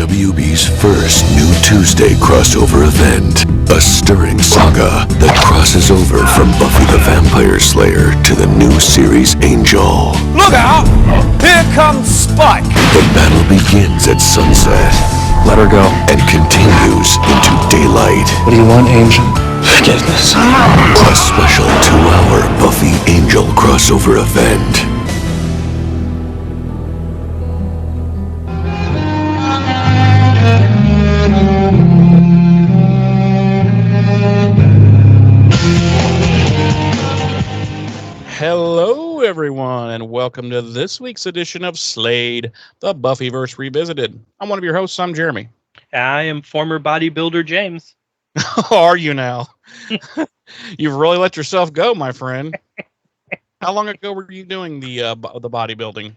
WB's first New Tuesday crossover event. A stirring saga that crosses over from Buffy the Vampire Slayer to the new series Angel. Look out! Here comes Spike! The battle begins at sunset. Let her go. And continues into daylight. What do you want, Angel? Forgiveness. A special 2-hour Buffy Angel crossover event. Hello, everyone, and welcome to this week's edition of Slade, the Buffyverse Revisited. I'm one of your hosts. I'm Jeremy. I am former bodybuilder James. Are you now? You've really let yourself go, my friend. How long ago were you doing the bodybuilding?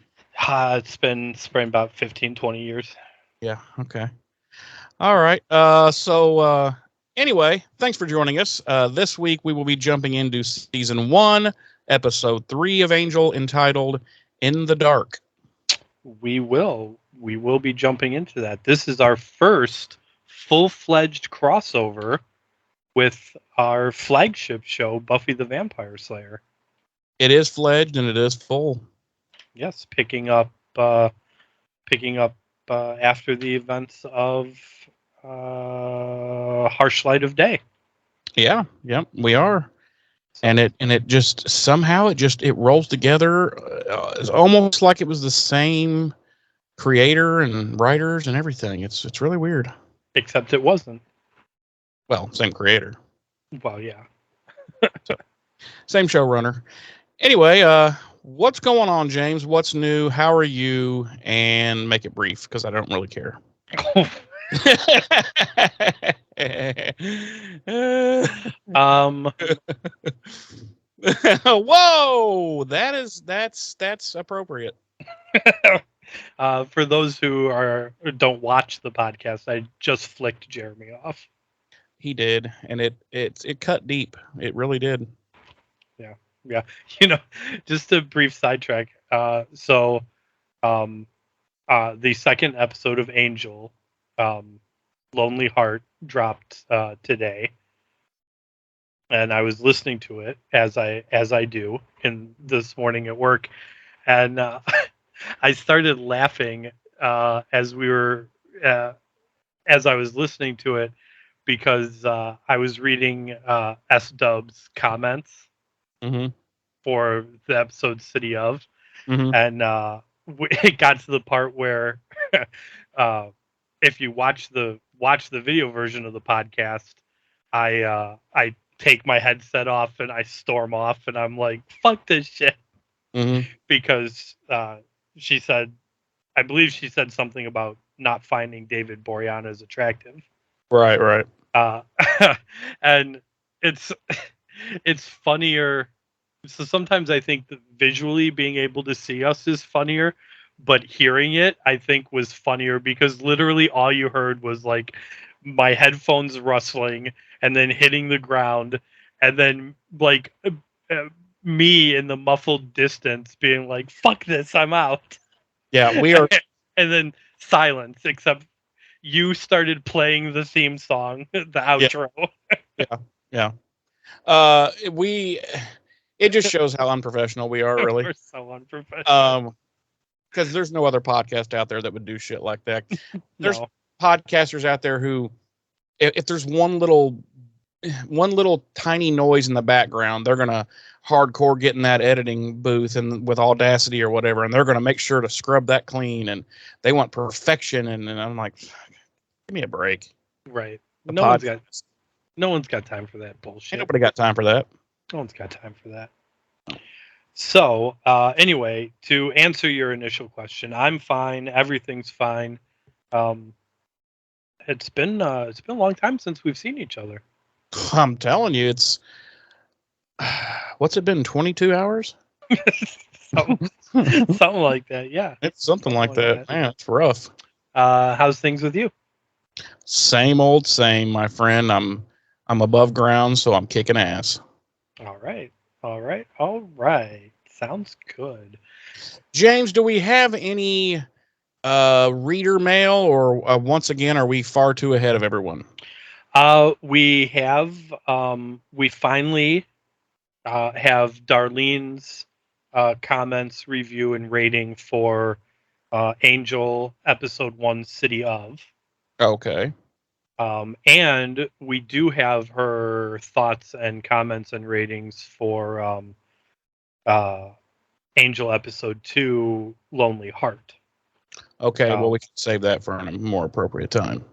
It's been about 15, 20 years. Yeah, okay. All right. Anyway, thanks for joining us. This week we will be jumping into Season 1, Episode 3 of Angel, entitled In the Dark. We will be jumping into that. This is our first full-fledged crossover with our flagship show, Buffy the Vampire Slayer. It is fledged and it is full. Yes, picking up after the events of Harsh Light of Day. Yeah, we are. And it just somehow it rolls together. It's almost like it was the same creator and writers and everything. It's really weird. Except it wasn't. Well, same creator. Well, yeah. So, same showrunner. Anyway, what's going on, James? What's new? How are you? And make it brief because I don't really care. Whoa, that's appropriate. For those who don't watch the podcast, I just flicked Jeremy off. He did, and it cut deep. It really did. Yeah. Just a brief sidetrack. The second episode of Angel, Lonely Heart, dropped today, and I was listening to it as I do in this morning at work, and I started laughing as I was listening to it because I was reading S-Dub's comments for the episode City of, and it got to the part where if you watch the video version of the podcast, I take my headset off and I storm off and I'm like, fuck this shit. Because she said, I believe she said something about not finding David Boreanaz attractive. Right. And it's funnier. So sometimes I think that visually being able to see us is funnier, but hearing it, I think, was funnier because literally all you heard was like my headphones rustling and then hitting the ground and then like me in the muffled distance being like, fuck this, I'm out. Yeah, we are. And then silence, except you started playing the theme song, the outro. Yeah. It just shows how unprofessional we are, really. We're so unprofessional. Because there's no other podcast out there that would do shit like that. There's No. podcasters out there who, if there's one little tiny noise in the background, they're gonna hardcore get in that editing booth and with Audacity or whatever, and they're gonna make sure to scrub that clean, and they want perfection. And I'm like, give me a break. Right. No one's got time for that bullshit. Ain't nobody got time for that. No one's got time for that. So, anyway, to answer your initial question, I'm fine. Everything's fine. It's been a long time since we've seen each other. I'm telling you, it's what's it been? 22 hours? something like that. Yeah, It's something like that. Man, it's rough. How's things with you? Same old same, my friend. I'm above ground, so I'm kicking ass. All right. Sounds good. James, do we have any Reader mail, or once again, are we far too ahead of everyone? We finally have Darlene's comments, review, and rating for Angel episode 1, City of. Okay. And we do have her thoughts and comments and ratings for Angel episode 2, Lonely Heart. Okay, well, we can save that for a more appropriate time.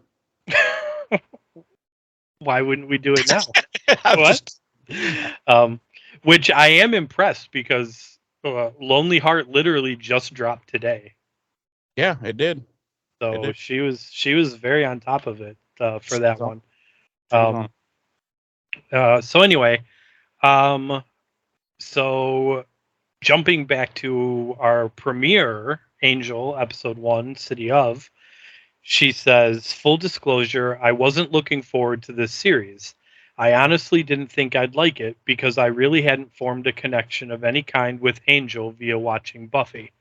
Why wouldn't we do it now? What? Which I am impressed because Lonely Heart literally just dropped today. Yeah, it did. So it did. she was very on top of it for that one. So anyway, so jumping back to our premiere, Angel episode 1, City of, she says, full disclosure, I wasn't looking forward to this series. I honestly didn't think I'd like it because I really hadn't formed a connection of any kind with Angel via watching Buffy.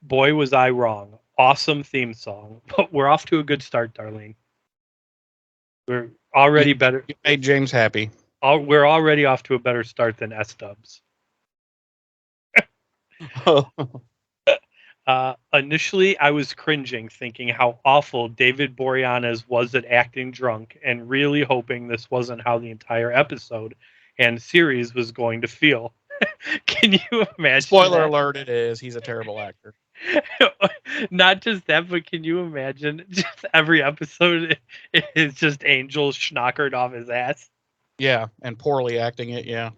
Boy, was I wrong. Awesome theme song. But we're off to a good start, Darlene. We're already better. You made James happy. We're already off to a better start than S-Dubs. Initially, I was cringing, thinking how awful David Boreanaz was at acting drunk, and really hoping this wasn't how the entire episode and series was going to feel. Can you imagine? Spoiler alert, it is. He's a terrible actor. Not just that, but can you imagine just every episode is just Angel schnockered off his ass? Yeah, and poorly acting it, yeah.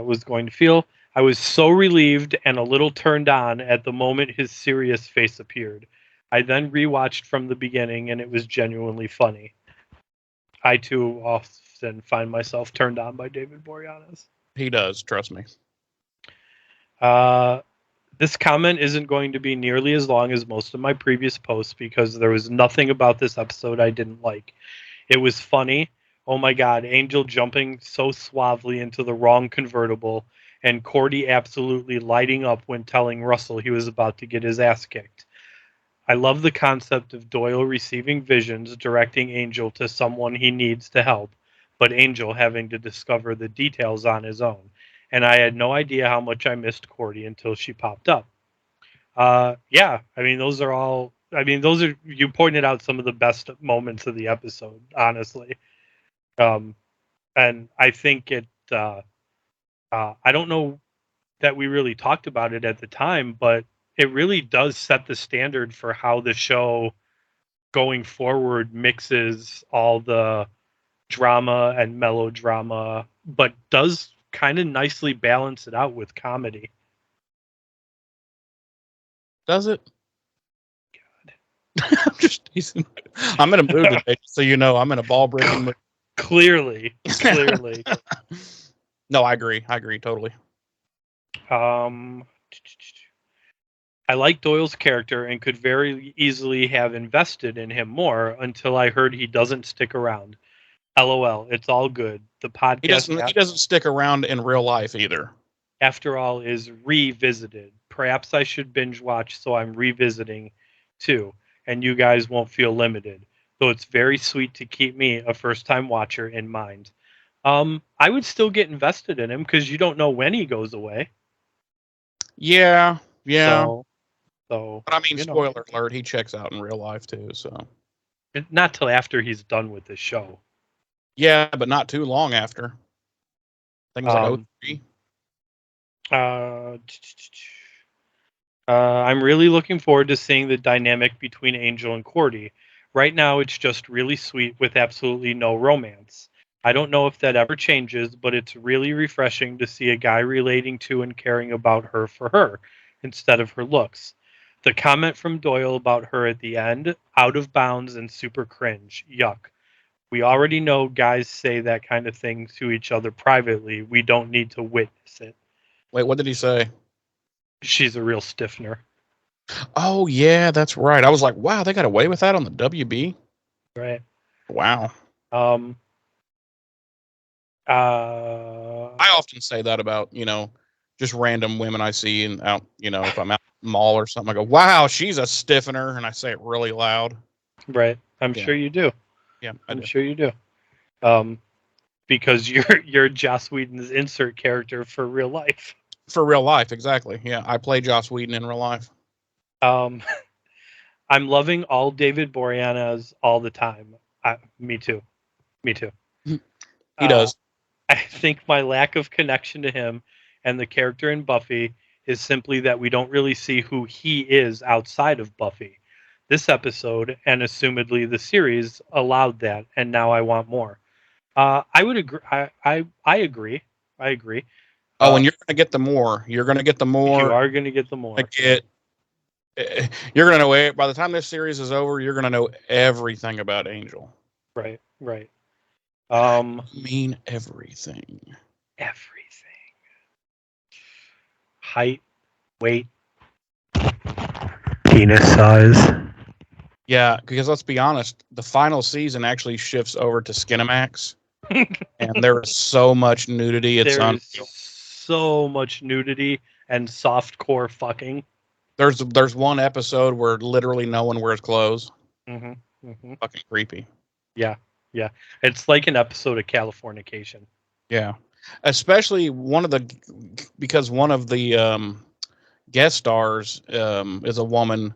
Was going to feel. I was so relieved and a little turned on at the moment his serious face appeared. I then rewatched from the beginning, and it was genuinely funny. I too often find myself turned on by David Boreanaz. He does, trust me. This comment isn't going to be nearly as long as most of my previous posts because there was nothing about this episode I didn't like. It was funny. Oh my God, Angel jumping so suavely into the wrong convertible, and Cordy absolutely lighting up when telling Russell he was about to get his ass kicked. I love the concept of Doyle receiving visions directing Angel to someone he needs to help, but Angel having to discover the details on his own. And I had no idea how much I missed Cordy until she popped up. Yeah, I mean, those are, you pointed out some of the best moments of the episode, honestly. And I think I don't know that we really talked about it at the time, but it really does set the standard for how the show going forward mixes all the drama and melodrama, but does kind of nicely balance it out with comedy. Does it? God. I'm in a mood today, so you know I'm in a ball-breaking mood. Clearly. No, I agree totally. I like Doyle's character and could very easily have invested in him more until I heard he doesn't stick around. LOL, it's all good. The podcast he doesn't stick around in real life either. After all, is revisited. Perhaps I should binge watch so I'm revisiting too, and you guys won't feel limited. Though it's very sweet to keep me, a first-time watcher, in mind. I would still get invested in him because you don't know when he goes away. Yeah. So but I mean, spoiler alert, he checks out in real life too. So not till after he's done with the show. Yeah, but not too long after. Things like 03. I'm really looking forward to seeing the dynamic between Angel and Cordy. Right now, it's just really sweet with absolutely no romance. I don't know if that ever changes, but it's really refreshing to see a guy relating to and caring about her for her, instead of her looks. The comment from Doyle about her at the end, out of bounds and super cringe. Yuck. We already know guys say that kind of thing to each other privately. We don't need to witness it. Wait, what did he say? She's a real stiffener. Oh, yeah, that's right. I was like, wow, they got away with that on the WB? Right. Wow. I often say that about, just random women I see and out, if I'm out at the mall or something, I go, wow, she's a stiffener, and I say it really loud. Right. I'm sure you do. Yeah, I'm sure you do. Because you're Joss Whedon's insert character for real life. For real life, exactly. Yeah, I play Joss Whedon in real life. I'm loving all David Boreanaz all the time. Me too. He does. I think my lack of connection to him and the character in Buffy is simply that we don't really see who he is outside of Buffy. This episode, and assumedly the series, allowed that, and now I want more. I would agree. I agree. I agree. Oh, and you're going to get the more. You're going to get the more. You are going to get the more. You're going to know, by the time this series is over, you're going to know everything about Angel. Right. I mean everything. Everything. Height, weight, penis size. Yeah, because let's be honest, the final season actually shifts over to Skinamax, and there is so much nudity. There's so much nudity and softcore fucking. There's one episode where literally no one wears clothes. Mm-hmm. Fucking creepy. Yeah. It's like an episode of Californication. Yeah, especially because one of the guest stars is a woman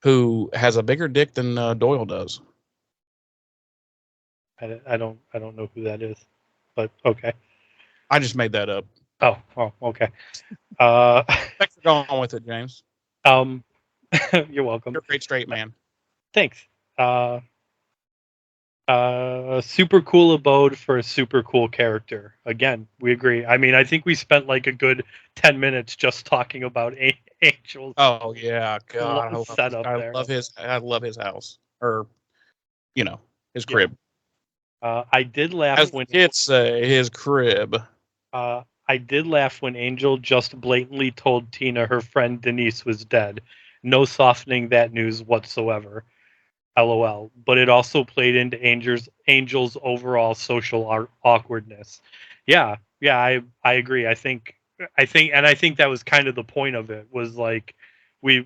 who has a bigger dick than Doyle does. I don't know who that is, but okay. I just made that up. Oh, okay. Thanks for going with it, James. You're welcome. You're a great straight man. Thanks. Super cool abode for a super cool character. Again, we agree. I mean, I think we spent like a good 10 minutes just talking about Angel's. Oh yeah, God, I love his house, or his crib. I did laugh when kids say his crib. I did laugh when Angel just blatantly told Tina her friend Denise was dead. No softening that news whatsoever. LOL. But it also played into Angel's overall social awkwardness. Yeah, I agree. I think that was kind of the point of it, was like we're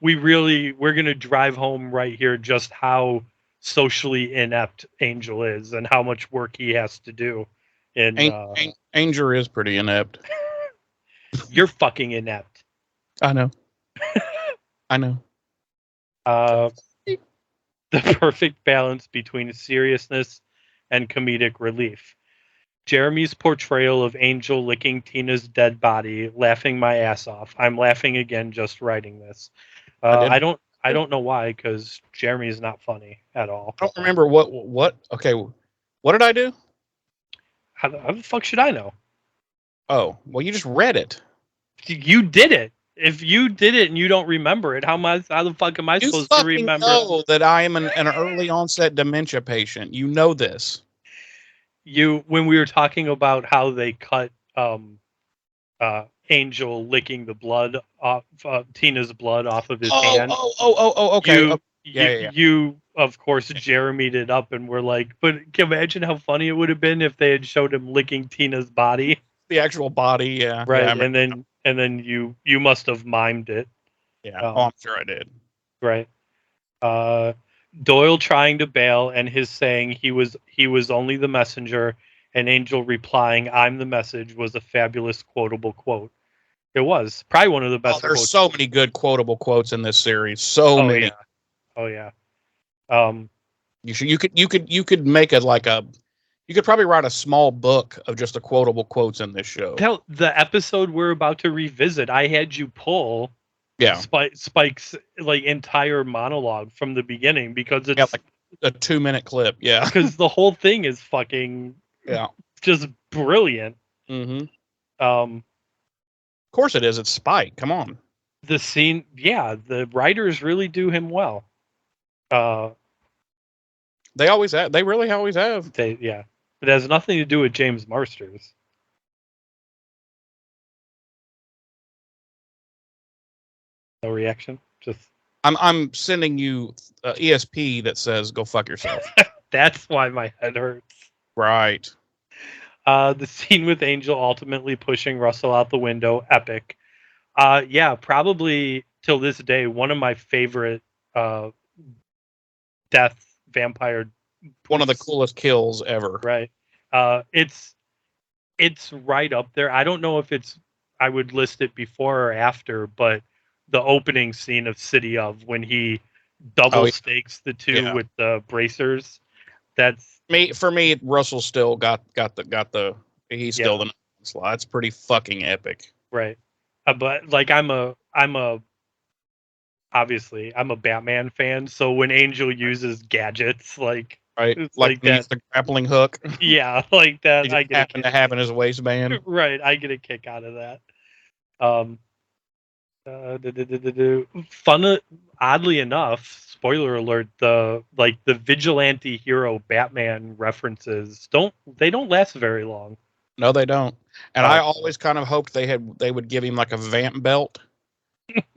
gonna drive home right here just how socially inept Angel is and how much work he has to do. And Angel is pretty inept. You're fucking inept. I know. I know. The perfect balance between seriousness and comedic relief. Jeremy's portrayal of Angel licking Tina's dead body, laughing my ass off. I'm laughing again just writing this. I don't know why, because Jeremy is not funny at all. I don't remember what. Okay, what did I do? How the fuck should I know? Oh, well, you just read it. You did it. If you did it and you don't remember it, how the fuck am I supposed to remember? You know that I am an early onset dementia patient. You know this. When we were talking about how they cut Angel licking the blood off Tina's blood off of his hand. Okay. You of course Jeremied it up and were like, but can you imagine how funny it would have been if they had showed him licking Tina's body? The actual body, yeah. Right, Yeah, and then you must have mimed it. Yeah, I'm sure I did. Right. Doyle trying to bail and his saying he was only the messenger, and Angel replying, "I'm the message," was a fabulous quotable quote. It was probably one of the best. There's so many good quotable quotes in this series. So many. Yeah. Oh yeah. You could make you could probably write a small book of just the quotable quotes in this show. The episode we're about to revisit, I had you pull Spike's like entire monologue from the beginning, because it's like a 2-minute clip. Yeah, because the whole thing is fucking just brilliant. Mm-hmm. Of course it is. It's Spike. Come on. The scene, the writers really do him well. They always have. They really always have. It has nothing to do with James Marsters. No reaction. Just I'm sending you ESP that says "Go fuck yourself." That's why my head hurts. Right. The scene with Angel ultimately pushing Russell out the window, epic. Yeah, probably till this day one of my favorite death vampire. One of the coolest kills ever. Right. It's right up there. I don't know if I would list it before or after, but the opening scene of City of when he double stakes the two with the bracers. That's for me. Russell still got the he's still the slot. It's pretty fucking epic. Right. But like obviously I'm a Batman fan, so when Angel uses gadgets like like that, the grappling hook. Yeah, like that. I get happen to have in his waistband. Right, I get a kick out of that. Fun. Oddly enough, spoiler alert: the vigilante hero Batman references don't last very long. No, they don't. And I always kind of hoped they would give him like a vamp belt.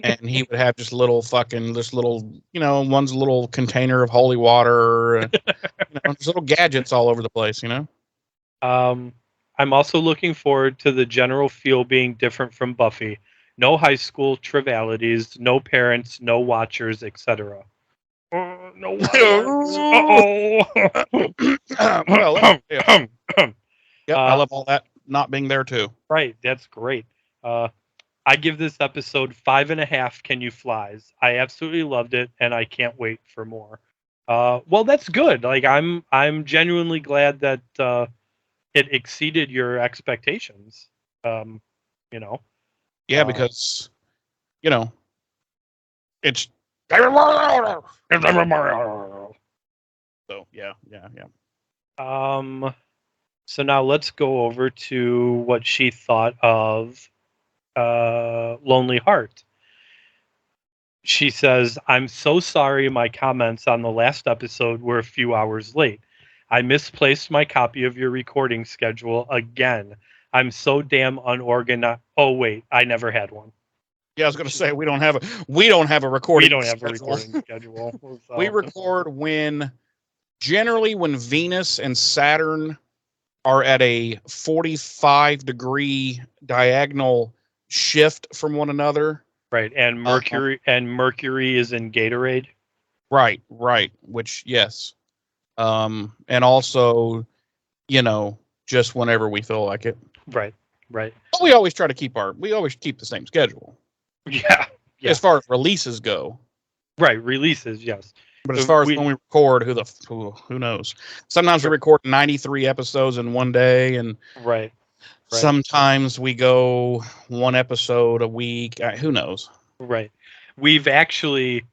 And he would have just one's little container of holy water, just little gadgets all over the place, I'm also looking forward to the general feel being different from Buffy. No high school trivialities, no parents, no watchers, etc. No watchers. Well, yeah. I love all that not being there too. Right, that's great. I give this episode 5.5 Can You Flies. I absolutely loved it, and I can't wait for more. Well, that's good. Like I'm genuinely glad that it exceeded your expectations. Yeah, because it's so yeah. So now let's go over to what she thought of Lonely Heart. She says, I'm so sorry my comments on the last episode were a few hours late. I misplaced my copy of your recording schedule again. I'm so damn unorganized. Oh, wait, I never had one. Yeah, I was going to say, we don't have a recording schedule. We don't have a recording schedule. So. We record generally when Venus and Saturn are at a 45-degree diagonal shift from one another. Right, and Mercury is in Gatorade. Right, which yes. And also, just whenever we feel like it. Right. But we always try to keep the same schedule. Yeah. As far as releases go. Right, releases, yes. But as far as when we record, who knows? Sometimes we record 93 episodes in one day, and right. Sometimes we go one episode a week. Who knows? Right. We've actually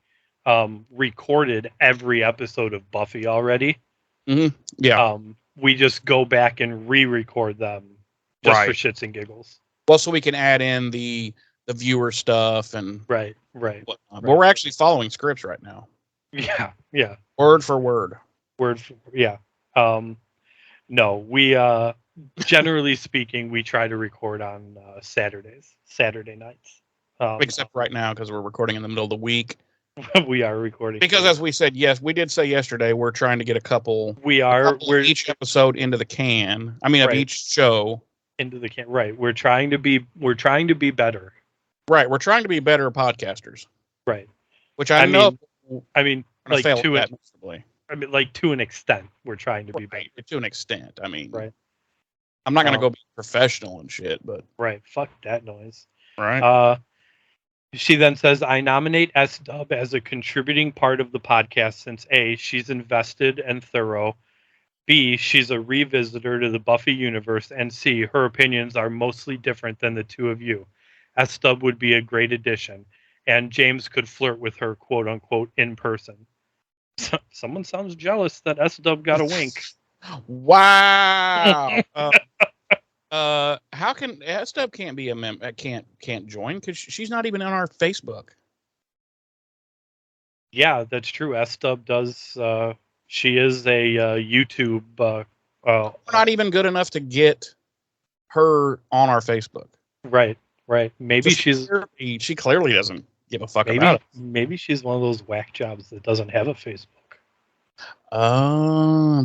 recorded every episode of Buffy already. Mm-hmm. Yeah. We just go back and re-record them just for shits and giggles. Well, so we can add in the viewer stuff and right. But we're actually following scripts right now. Yeah. Word for word. Yeah. No, we generally speaking, we try to record on Saturday nights. Except right now because we're recording in the middle of the week. We are recording because, as we said, we did say yesterday, we're trying to get a couple. We're each episode into the can. I mean, of each show into the can. Right. We're trying to be better. Right. We're trying to be better podcasters. Right. Which I know. Like to an extent, we're trying to be better. To an extent. I mean, right. I'm not going to go be professional and shit, but. Right. Fuck that noise. Right. She then says, I nominate S-Dub as a contributing part of the podcast since A, she's invested and thorough, B, she's a revisitor to the Buffy universe, and C, her opinions are mostly different than the two of you. S-Dub would be a great addition, and James could flirt with her, quote unquote, in person. Someone sounds jealous that S-Dub got a wink. Wow. How can S-Dub can't be a member? Can't join because she's not even on our Facebook. Yeah, that's true. S-Dub does. She is a YouTube. We're not even good enough to get her on our Facebook. Right. Maybe she clearly doesn't give a fuck about it. Maybe she's one of those whack jobs that doesn't have a Facebook.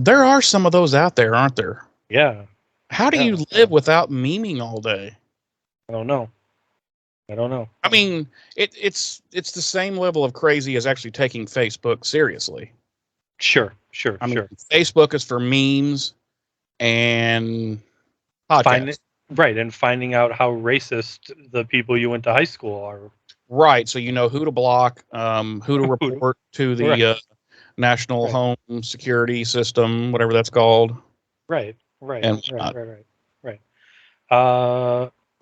There are some of those out there, aren't there? Yeah. How do you live without memeing all day? I don't know. I mean, it's the same level of crazy as actually taking Facebook seriously. Sure. I mean, Facebook is for memes and podcasts. And finding out how racist the people you went to high school are. Right, so you know who to block, who to report to the National Home Security System, whatever that's called. Right. And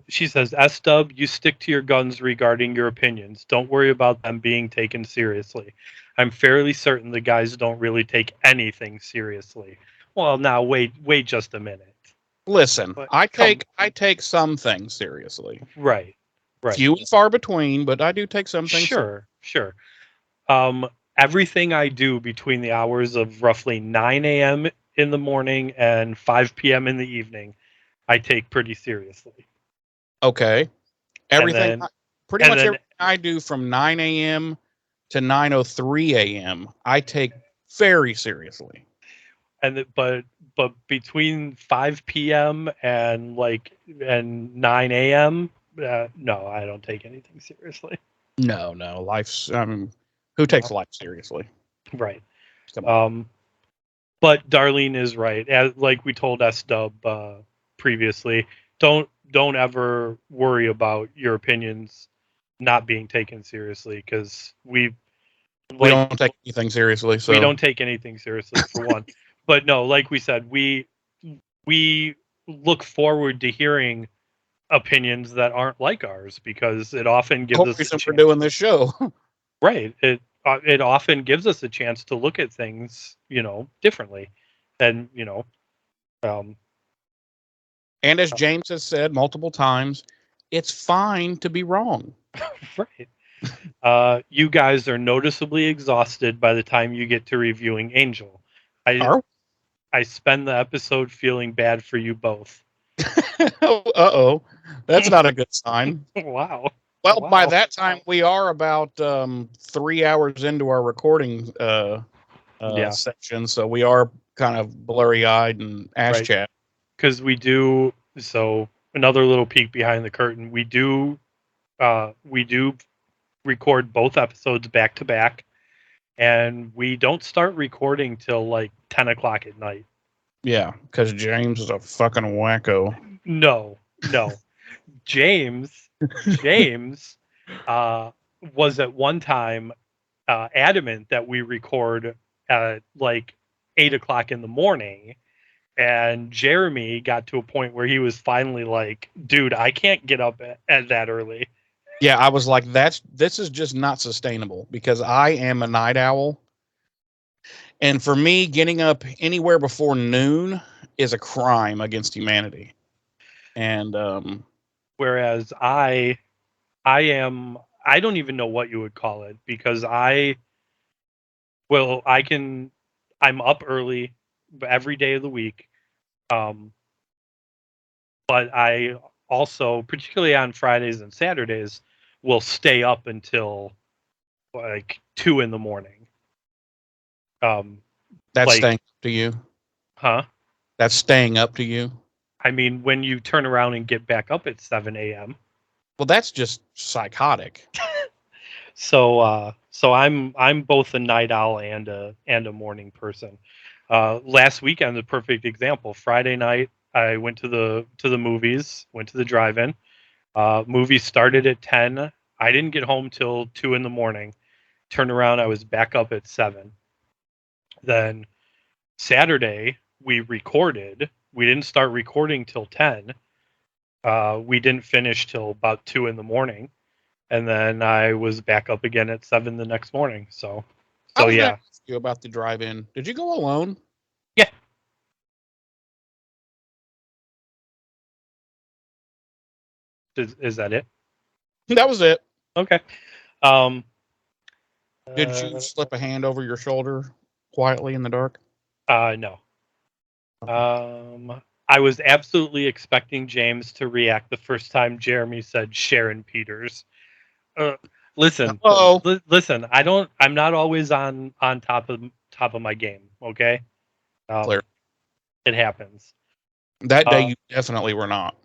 she says, S-Dub, you stick to your guns regarding your opinions. Don't worry about them being taken seriously. I'm fairly certain the guys don't really take anything seriously. Well, now wait just a minute. Listen, I take some things seriously. Right. Few and far between, but I do take some things. Sure. Everything I do between the hours of roughly 9 a.m. in the morning and 5 p.m. in the evening, I take pretty seriously. Okay. Everything, everything I do from 9 a.m. to 9:03 a.m., I take very seriously. But between 5 p.m. and 9 a.m., no, I don't take anything seriously. No, life's. Who takes life seriously? Right. But Darlene is right. As like we told S-Dub previously, don't ever worry about your opinions not being taken seriously, because we don't take anything seriously. So we don't take anything seriously for one. But no, like we said, we look forward to hearing opinions that aren't like ours, because it often gives us a chance for doing this show. Right. It often gives us a chance to look at things, differently, and and as James has said multiple times, it's fine to be wrong. Right. You guys are noticeably exhausted by the time you get to reviewing Angel. I spend the episode feeling bad for you both. Uh-oh. That's not a good sign. Wow. Well, by that time, we are about 3 hours into our recording section, so we are kind of blurry-eyed and ass-chat. Because we do, so another little peek behind the curtain, we do record both episodes back-to-back, and we don't start recording till like 10 o'clock at night. Yeah, because James is a fucking wacko. No. James was at one time adamant that we record at like 8 o'clock in the morning, and Jeremy got to a point where he was finally like, dude, I can't get up at that early. Yeah, I was like, this is just not sustainable, because I am a night owl, and for me, getting up anywhere before noon is a crime against humanity. And whereas I don't even know what you would call it, because I'm up early every day of the week. But I also, particularly on Fridays and Saturdays, will stay up until like 2 in the morning. That's staying up to you? Huh? That's staying up to you? I mean, when you turn around and get back up at 7 a.m. Well, that's just psychotic. So I'm both a night owl and a morning person. Last weekend, the perfect example. Friday night, I went to the movies, went to the drive-in. Movie started at 10. I didn't get home till 2 in the morning. Turned around, I was back up at 7. Then Saturday, we recorded. We didn't start recording till 10. We didn't finish till about 2 in the morning. And then I was back up again at 7 the next morning. So yeah. Ask you about the drive-in. Did you go alone? Yeah. Is that it? That was it. Okay. Did you slip a hand over your shoulder quietly in the dark? No. I was absolutely expecting James to react the first time Jeremy said Sharon Peters. Listen. I'm not always on top of my game. Okay. Clear. It happens. That day, you definitely were not.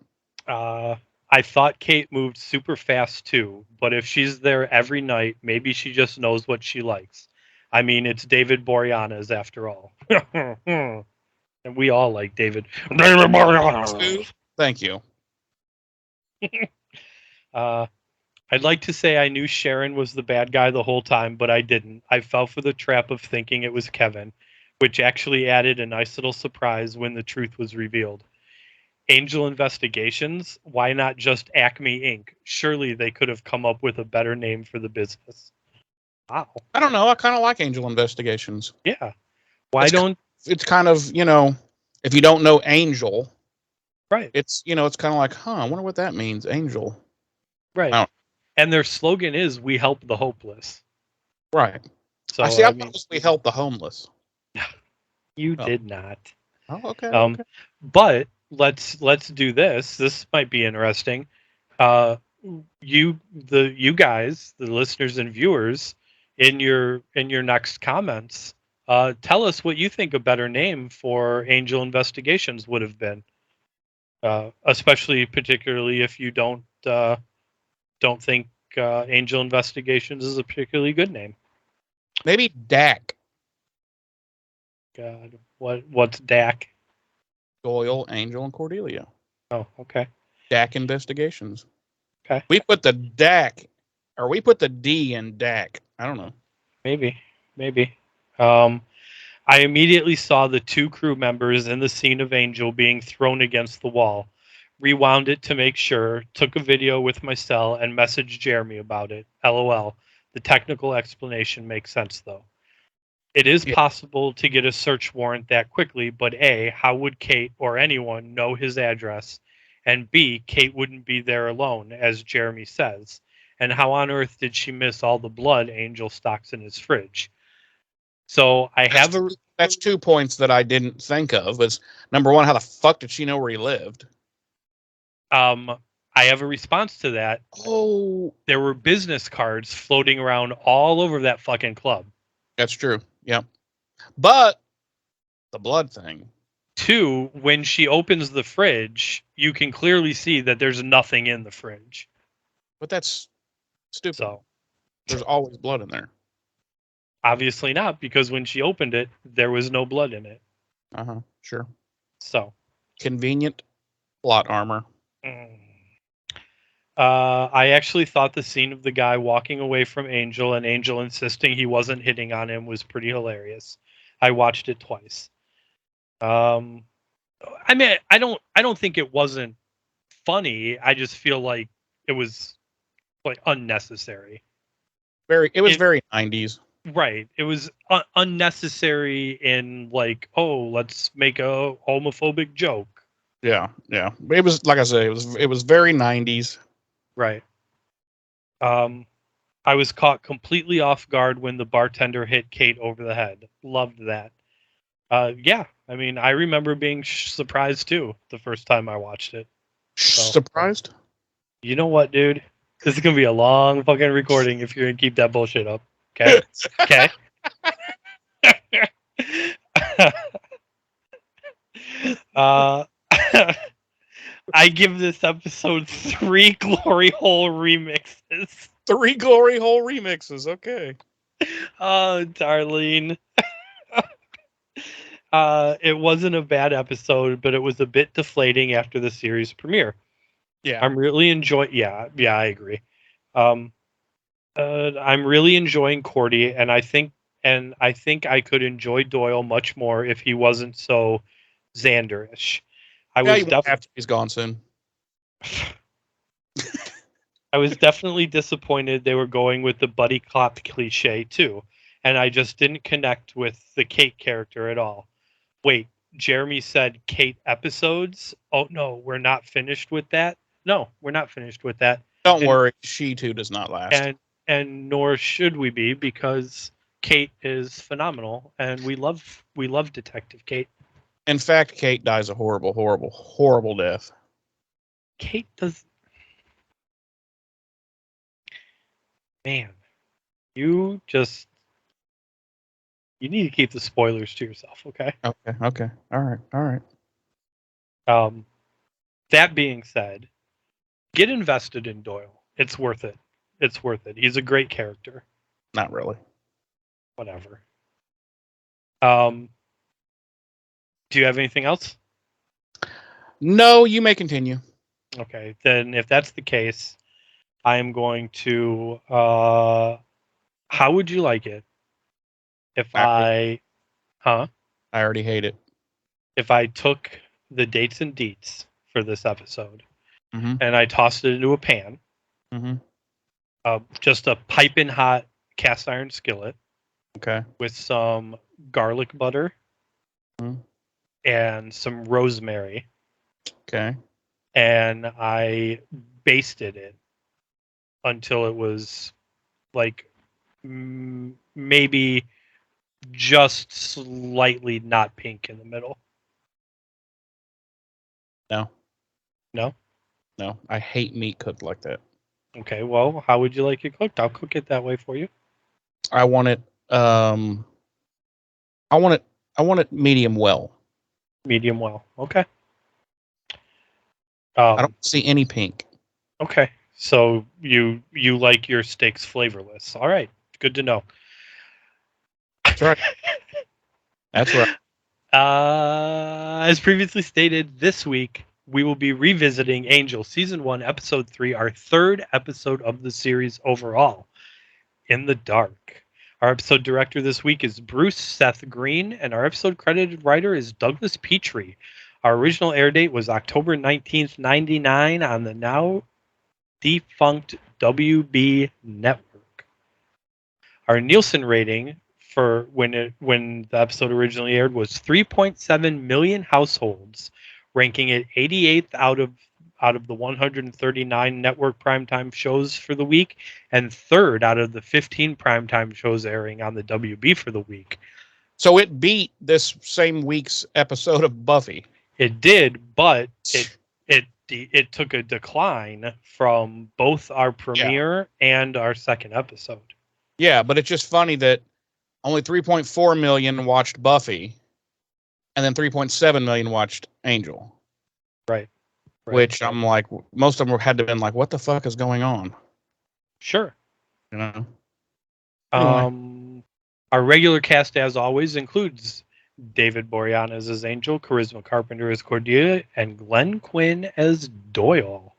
I thought Kate moved super fast too, but if she's there every night, maybe she just knows what she likes. I mean, it's David Boreanaz after all. And we all like David. David Boreanaz. Thank you. I'd like to say I knew Sharon was the bad guy the whole time, but I didn't. I fell for the trap of thinking it was Kevin, which actually added a nice little surprise when the truth was revealed. Angel Investigations, why not just Acme Inc? Surely they could have come up with a better name for the business. Wow. I don't know. I kind of like Angel Investigations. Yeah. Why don't... It's kind of, if you don't know Angel, right. It's, it's kind of like, I wonder what that means, Angel. Right. And their slogan is, we help the hopeless. Right. So, I thought it was we help the homeless. You did not. Oh, okay. Okay. But let's do this. This might be interesting. You guys, the listeners and viewers, in your next comments, tell us what you think a better name for Angel Investigations would have been. Particularly if you don't think Angel Investigations is a particularly good name. Maybe Dak. God, what's Dak? Doyle, Angel, and Cordelia. Oh, okay. Dak Investigations. Okay. We put the Dak, or we put the D in Dak. I don't know. Maybe. I immediately saw the two crew members in the scene of Angel being thrown against the wall, rewound it to make sure, took a video with my cell, and messaged Jeremy about it. LOL. The technical explanation makes sense, though. It is possible to get a search warrant that quickly, but A, how would Kate or anyone know his address? And B, Kate wouldn't be there alone, as Jeremy says. And how on earth did she miss all the blood Angel stocks in his fridge? So that's 2 points that I didn't think of. Was number one, how the fuck did she know where he lived? I have a response to that. Oh, there were business cards floating around all over that fucking club. That's true. Yep. But the blood thing. 2, when she opens the fridge, you can clearly see that there's nothing in the fridge. But that's stupid. So there's always blood in there. Obviously not, because when she opened it, there was no blood in it. Sure. So convenient plot armor. I actually thought the scene of the guy walking away from Angel and Angel insisting he wasn't hitting on him was pretty hilarious. I watched it twice. I mean, I don't think it wasn't funny. I just feel like it was like unnecessary. It was very 90s. Right. It was unnecessary in like, oh, let's make a homophobic joke. Yeah. It was, like I say, it was very 90s. Right. I was caught completely off guard when the bartender hit Kate over the head. Loved that. Yeah. I mean, I remember being surprised too the first time I watched it. So, surprised? You know what, dude? This is gonna be a long fucking recording if you're gonna keep that bullshit up. Okay. Okay. I give this episode 3 glory hole remixes. 3 glory hole remixes. Okay. Oh, Darlene. It wasn't a bad episode, but it was a bit deflating after the series premiere. Yeah. I'm really enjoying. Yeah, I agree. I'm really enjoying Cordy, and I think I could enjoy Doyle much more if he wasn't so Xander-ish. He's gone soon. I was definitely disappointed they were going with the buddy cop cliche too, and I just didn't connect with the Kate character at all. Wait, Jeremy said Kate episodes? Oh no, we're not finished with that. No, we're not finished with that. Don't worry, she too does not last. And nor should we be, because Kate is phenomenal, and we love Detective Kate. In fact, Kate dies a horrible, horrible, horrible death. Kate does. Man, you need to keep the spoilers to yourself, okay? Okay. All right. That being said, get invested in Doyle. It's worth it. It's worth it. He's a great character. Not really. Whatever. Do you have anything else? No, you may continue. Okay, then if that's the case, I am going to. How would you like it if I already hate it. If I took the dates and deets for this episode mm-hmm. and I tossed it into a pan, just a piping hot cast iron skillet, okay, with some garlic butter and some rosemary, okay, and I basted it until it was like maybe just slightly not pink in the middle. No. I hate meat cooked like that. Okay, well, how would you like it cooked? I'll cook it that way for you. I want it. I want it medium well. Medium well. Okay. I don't see any pink. Okay, so you like your steaks flavorless. All right, good to know. That's right. That's right. As previously stated, this week we will be revisiting Angel Season 1, Episode 3, our third episode of the series overall, In the Dark. Our episode director this week is Bruce Seth Green, and our episode credited writer is Douglas Petrie. Our original air date was October 19th, 1999 on the now defunct WB network. Our Nielsen rating for when the episode originally aired was 3.7 million households, ranking it 88th out of the 139 network primetime shows for the week, and third out of the 15 primetime shows airing on the WB for the week. So it beat this same week's episode of Buffy. It did, but it took a decline from both our premiere and our second episode. Yeah, but it's just funny that only 3.4 million watched Buffy, and then 3.7 million watched Angel. Right. Which I'm like, most of them had to have been like, what the fuck is going on? Sure. You know? Anyway. Our regular cast, as always, includes David Boreanaz as Angel, Charisma Carpenter as Cordelia, and Glenn Quinn as Doyle.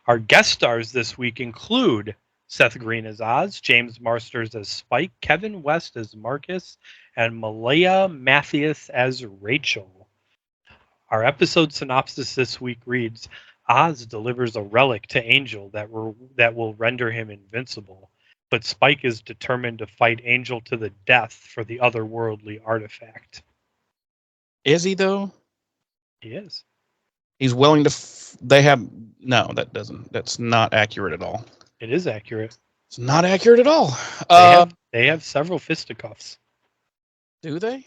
Our guest stars this week include Seth Green as Oz, James Marsters as Spike, Kevin West as Marcus, and Malaya Mathias as Rachel. Our episode synopsis this week reads, Oz delivers a relic to Angel that will render him invincible, but Spike is determined to fight Angel to the death for the otherworldly artifact. Is he, though? He is. He's willing to... That's not accurate at all. It is accurate. It's not accurate at all. They have several fisticuffs. Do they?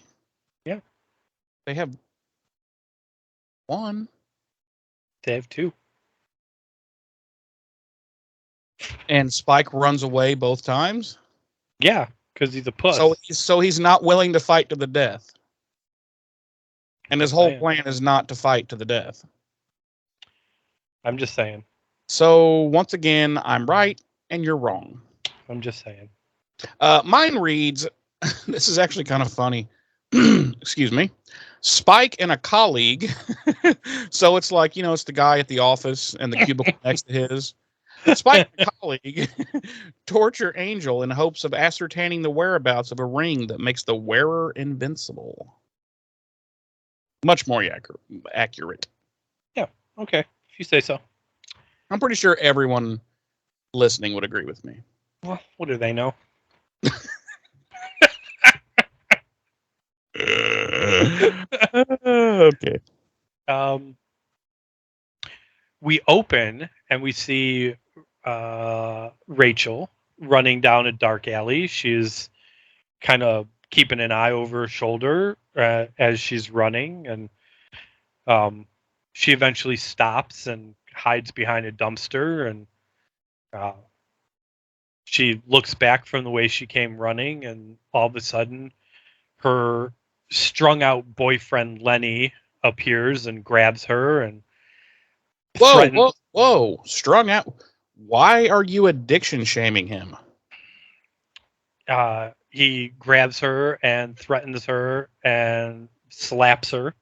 Yeah. They have one. They have two. And Spike runs away both times? Yeah, because he's a puss. So he's not willing to fight to the death. And his whole plan is not to fight to the death. I'm just saying. So, once again, I'm right and you're wrong. I'm just saying. Mine reads, this is actually kind of funny. Excuse me. Spike and a colleague. So it's like, it's the guy at the office and the cubicle next to his. Spike and a colleague torture Angel in hopes of ascertaining the whereabouts of a ring that makes the wearer invincible. Much more accurate. Yeah, okay. If you say so. I'm pretty sure everyone listening would agree with me. Well, what do they know? Okay. We open and we see Rachel running down a dark alley. She's kind of keeping an eye over her shoulder as she's running, and she eventually stops and hides behind a dumpster, and she looks back from the way she came running, and all of a sudden her strung out boyfriend Lenny appears and grabs her and Whoa! Strung out. Why are you addiction shaming him? He grabs her and threatens her and slaps her.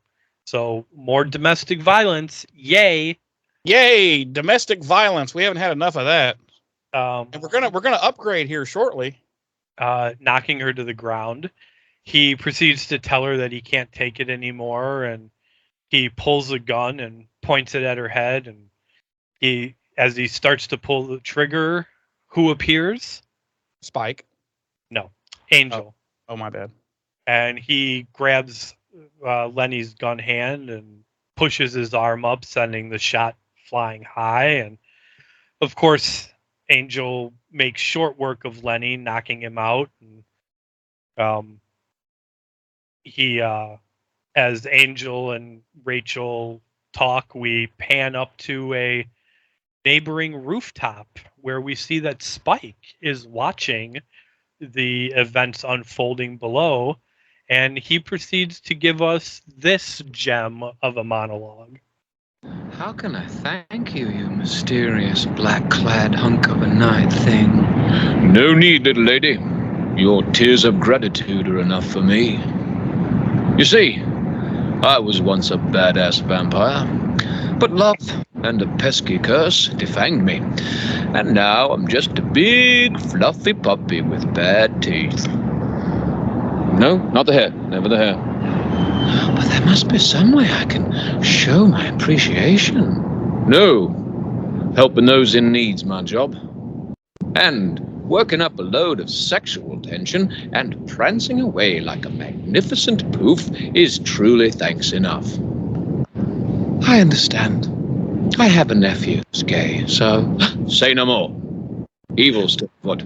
So more domestic violence. Yay! Yay! Domestic violence. We haven't had enough of that. And we're gonna upgrade here shortly. Knocking her to the ground. He proceeds to tell her that he can't take it anymore, and he pulls a gun and points it at her head. And as he starts to pull the trigger, who appears? Spike. No, Angel. Oh my bad. And he grabs Lenny's gun hand and pushes his arm up, sending the shot flying high. And of course, Angel makes short work of Lenny, knocking him out. And as Angel and Rachel talk, we pan up to a neighboring rooftop where we see that Spike is watching the events unfolding below, and he proceeds to give us this gem of a monologue. How can I thank you, you mysterious black-clad hunk of a night thing? No need, little lady. Your tears of gratitude are enough for me. You see, I was once a badass vampire, but love and a pesky curse defanged me. And now I'm just a big, fluffy puppy with bad teeth. No, not the hair. Never the hair. But there must be some way I can show my appreciation. No. Helping those in need's my job. And working up a load of sexual tension and prancing away like a magnificent poof is truly thanks enough. I understand. I have a nephew who's gay, so say no more. Evil's still afoot.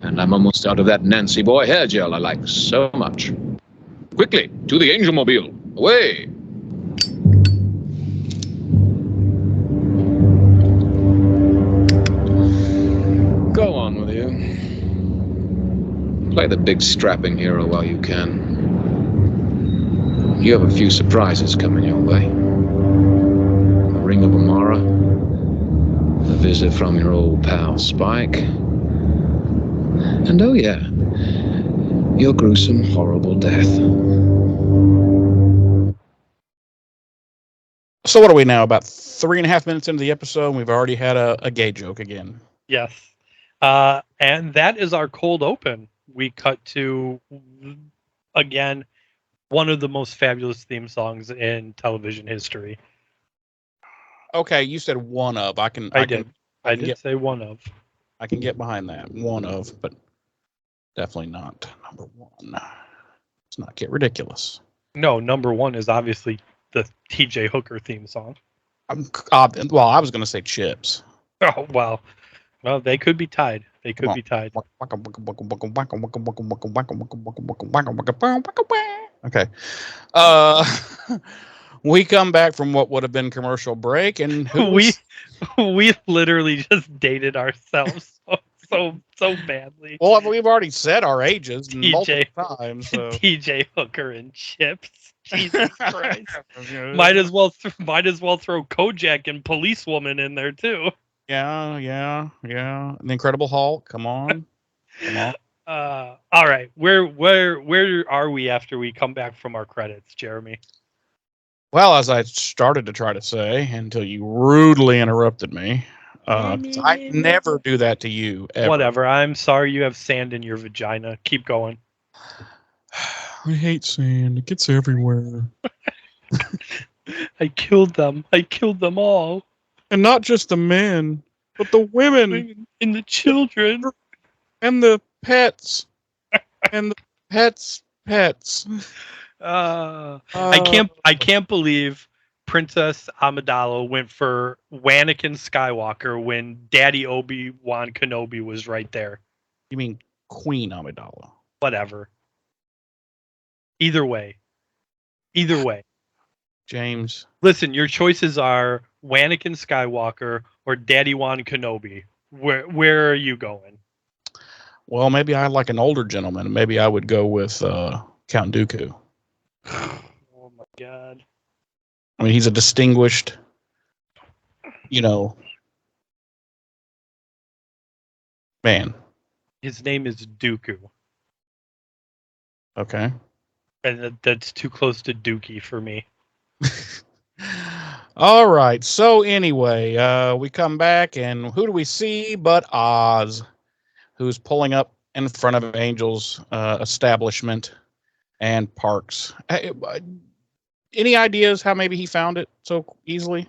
And I'm almost out of that Nancy boy hair gel I like so much. Quickly, to the Angel Mobile. Away! Go on with you. Play the big strapping hero while you can. You have a few surprises coming your way. A ring of Amara, a visit from your old pal Spike, and oh yeah, your gruesome, horrible death. So what are we now? About 3.5 minutes into the episode, and we've already had a gay joke again. Yes. And that is our cold open. We cut to, again, one of the most fabulous theme songs in television history. Okay, you said one of. I did say one of. I can get behind that. One of, but definitely not number one. Let's not get ridiculous. No, number one is obviously the T.J. Hooker theme song. I was going to say Chips. Oh, wow. Well, they could be tied. Okay. We come back from what would have been commercial break, and we literally just dated ourselves so badly. Well, we've already said our ages multiple times. So. T.J. Hooker and Chips. Jesus Christ! Might as well throw Kojak and Policewoman in there too. Yeah. The Incredible Hulk. Come on. All right. Where are we after we come back from our credits, Jeremy? Well, as I started to try to say until you rudely interrupted me, I never do that to you. Ever. Whatever. I'm sorry you have sand in your vagina. Keep going. I hate sand. It gets everywhere. I killed them. I killed them all. And not just the men, but the women. And the children. And the pets. And the pets' pets. I can't believe Princess Amidala went for Anakin Skywalker when Daddy Obi-Wan Kenobi was right there. You mean Queen Amidala? Whatever. Either way. James. Listen, your choices are Anakin Skywalker or Daddy Wan Kenobi. Where are you going? Well, maybe I like an older gentleman. Maybe I would go with Count Dooku. Oh my God. I mean, he's a distinguished, man. His name is Dooku. Okay. And that's too close to Dookie for me. All right. So anyway, we come back, and who do we see but Oz, who's pulling up in front of Angel's establishment and parks. Any ideas how maybe he found it so easily?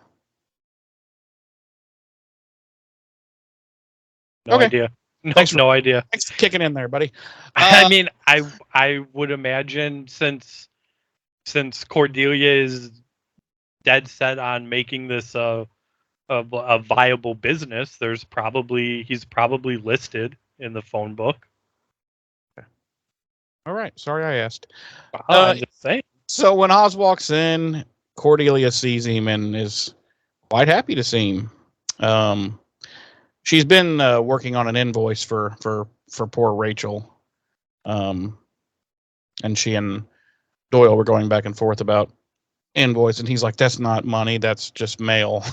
No idea. No idea. Thanks for kicking in there, buddy. I mean, I would imagine since Cordelia is dead set on making this a viable business, he's probably listed in the phone book. All right. Sorry I asked. I'm just saying. So when Oz walks in, Cordelia sees him and is quite happy to see him. She's been working on an invoice for poor Rachel. And she and Doyle were going back and forth about invoice, and he's like, that's not money, that's just mail.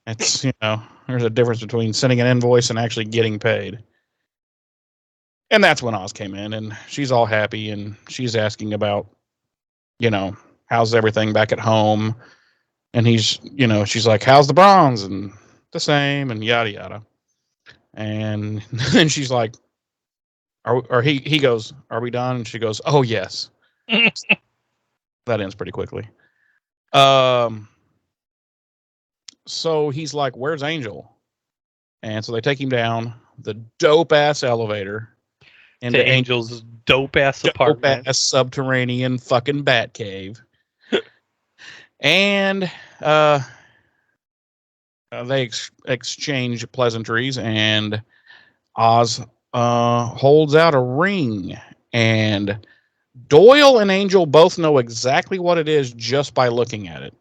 It's, there's a difference between sending an invoice and actually getting paid. And that's when Oz came in, and she's all happy, and she's asking about, how's everything back at home? And he's, she's like, how's the bronze? And the same, and yada yada. And then she's like, he goes, are we done? And she goes, oh yes. That ends pretty quickly. So he's like, where's Angel? And so they take him down the dope ass elevator into Angel's dope ass apartment, ass subterranean fucking bat cave. And they exchange pleasantries, and Oz holds out a ring, and Doyle and Angel both know exactly what it is just by looking at it.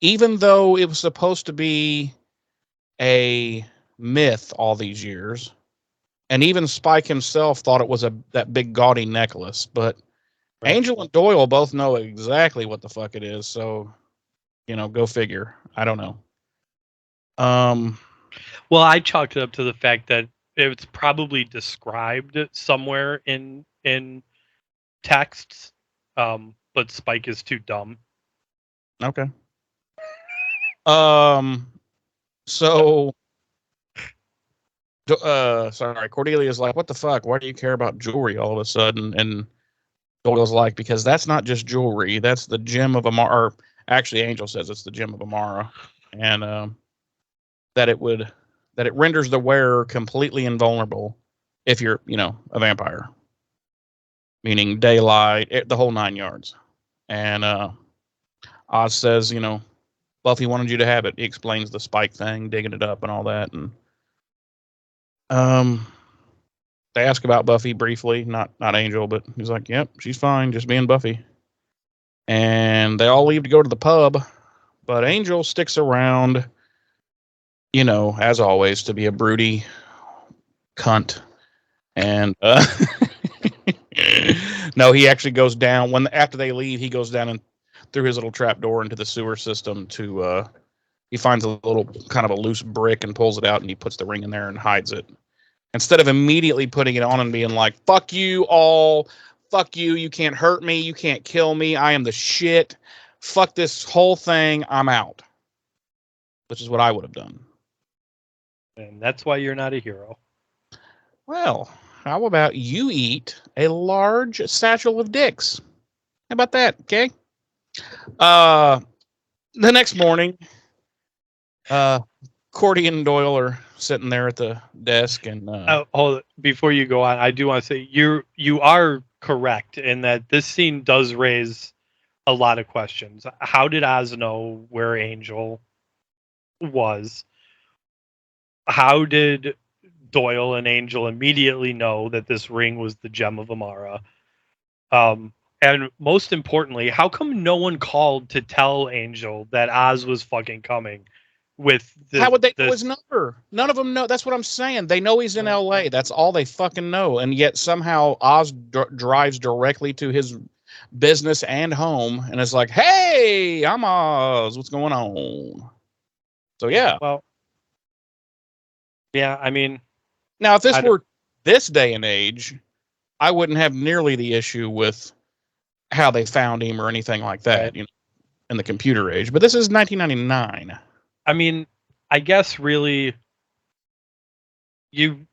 Even though it was supposed to be a myth all these years, and even Spike himself thought it was that big gaudy necklace, but right. Angel and Doyle both know exactly what the fuck it is, so, go figure. I don't know. Well, I chalked it up to the fact that it's probably described somewhere in texts, but Spike is too dumb. Okay. So, sorry, Cordelia's like, what the fuck? Why do you care about jewelry all of a sudden? And Doyle's like, because that's not just jewelry. That's the gem of Amara. Or actually, Angel says it's the gem of Amara. And that it renders the wearer completely invulnerable if you're, a vampire. Meaning daylight, the whole 9 yards. And Oz says, Buffy wanted you to have it. He explains the Spike thing, digging it up and all that. And they ask about Buffy briefly, not Angel, but he's like, yep, she's fine, just being Buffy. And they all leave to go to the pub, but Angel sticks around, as always, to be a broody cunt. And no, he actually goes down after they leave. He goes down and through his little trap door into the sewer system to he finds a little kind of a loose brick and pulls it out, and he puts the ring in there and hides it. Instead of immediately putting it on and being like, fuck you all, fuck you, you can't hurt me, you can't kill me, I am the shit, fuck this whole thing, I'm out. Which is what I would have done. And that's why you're not a hero. Well, how about you eat a large satchel of dicks? How about that, okay? The next morning, Cordy and Doyle are sitting there at the desk, and hold it. Before you go on, I do want to say you are correct in that this scene does raise a lot of questions. How did Oz know where Angel was? How did Doyle and Angel immediately know that this ring was the gem of Amara? And most importantly, how come no one called to tell Angel that Oz was fucking coming? How would they know his number? None of them know. That's what I'm saying. They know he's in L.A. That's all they fucking know. And yet somehow Oz drives directly to his business and home, and it's like, hey, I'm Oz. What's going on? So yeah. Well, yeah. I mean, now if this were this day and age, I wouldn't have nearly the issue with how they found him or anything like that, right. you know, in the computer age. But this is 1999. I mean, I guess really,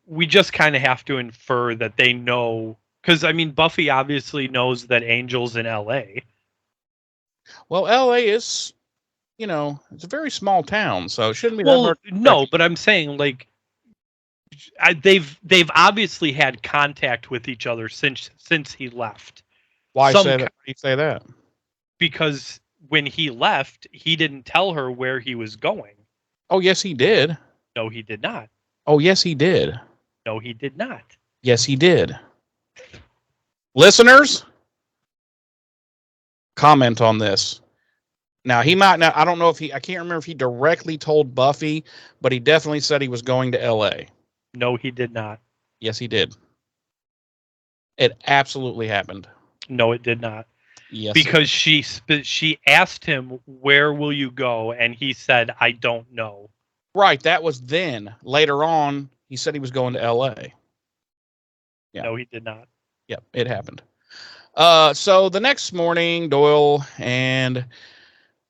we just kind of have to infer that they know, because I mean, Buffy obviously knows that Angel's in L.A. Well, L.A. is, you know, it's a very small town, so it shouldn't be that Well, hard. no, but I'm saying like they've obviously had contact with each other since he left. Why say that? Why do you say that? Because when he left, he didn't tell her where he was going. Oh, yes, he did. No, he did not. Oh, yes, he did. No, he did not. Yes, he did. Listeners, comment on this. Now, he might not, I don't know if I can't remember if he directly told Buffy, but he definitely said he was going to L.A. No, he did not. Yes, he did. It absolutely happened. No, it did not. Yes. Because she asked him, "Where will you go?" and he said, "I don't know." Right, that was then. Later on, he said he was going to L.A. Yeah. No, he did not. Yep, it happened. So the next morning, Doyle and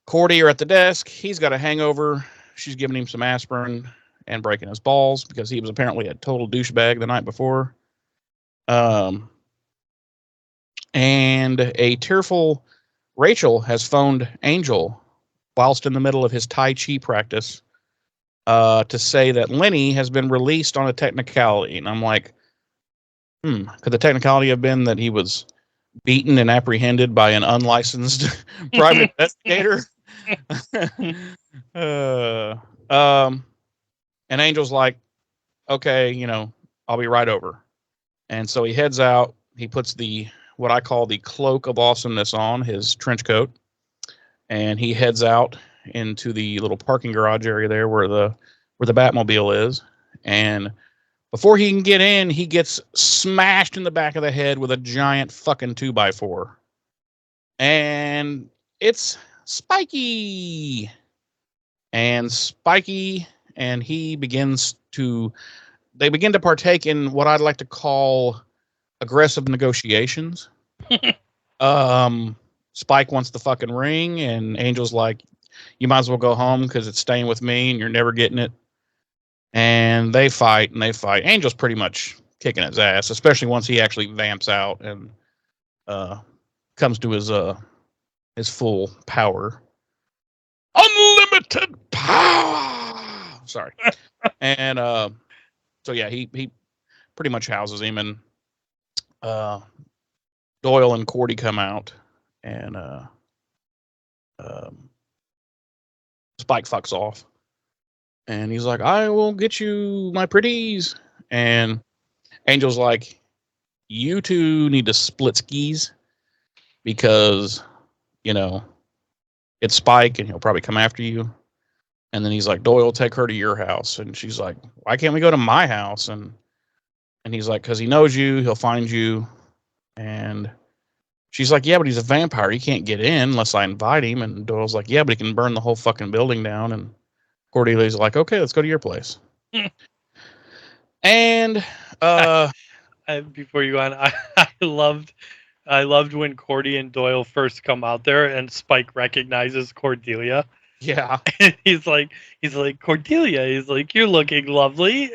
Cordy are at the desk. He's got a hangover. She's giving him some aspirin and breaking his balls because he was apparently a total douchebag the night before. And a tearful Rachel has phoned Angel whilst in the middle of his Tai Chi practice to say that Lenny has been released on a technicality. And I'm like, could the technicality have been that he was beaten and apprehended by an unlicensed private investigator? And Angel's like, okay, you know, I'll be right over. And so he heads out. He puts what I call the cloak of awesomeness on, his trench coat, and he heads out into the little parking garage area there where the Batmobile is. And before he can get in, he gets smashed in the back of the head with a giant fucking 2x4. And it's Spiky. And Spiky and he they begin to partake in what I'd like to call aggressive negotiations. Spike wants the fucking ring, and Angel's like, you might as well go home because it's staying with me and you're never getting it. And they fight. Angel's pretty much kicking his ass, especially once he actually vamps out and comes to his full power. Unlimited power! Sorry. And so yeah, he pretty much houses him, and Doyle and Cordy come out, and Spike fucks off. And he's like, I will get you my pretties. And Angel's like, you two need to split skis because, you know, it's Spike and he'll probably come after you. And then he's like, Doyle, take her to your house. And she's like, why can't we go to my house? And he's like, because he knows you, he'll find you. And she's like, yeah, but he's a vampire. He can't get in unless I invite him. And Doyle's like, yeah, but he can burn the whole fucking building down. And Cordelia's like, okay, let's go to your place. And before you go on, I loved when Cordy and Doyle first come out there and Spike recognizes Cordelia. Yeah. And he's like, Cordelia, he's like, you're looking lovely.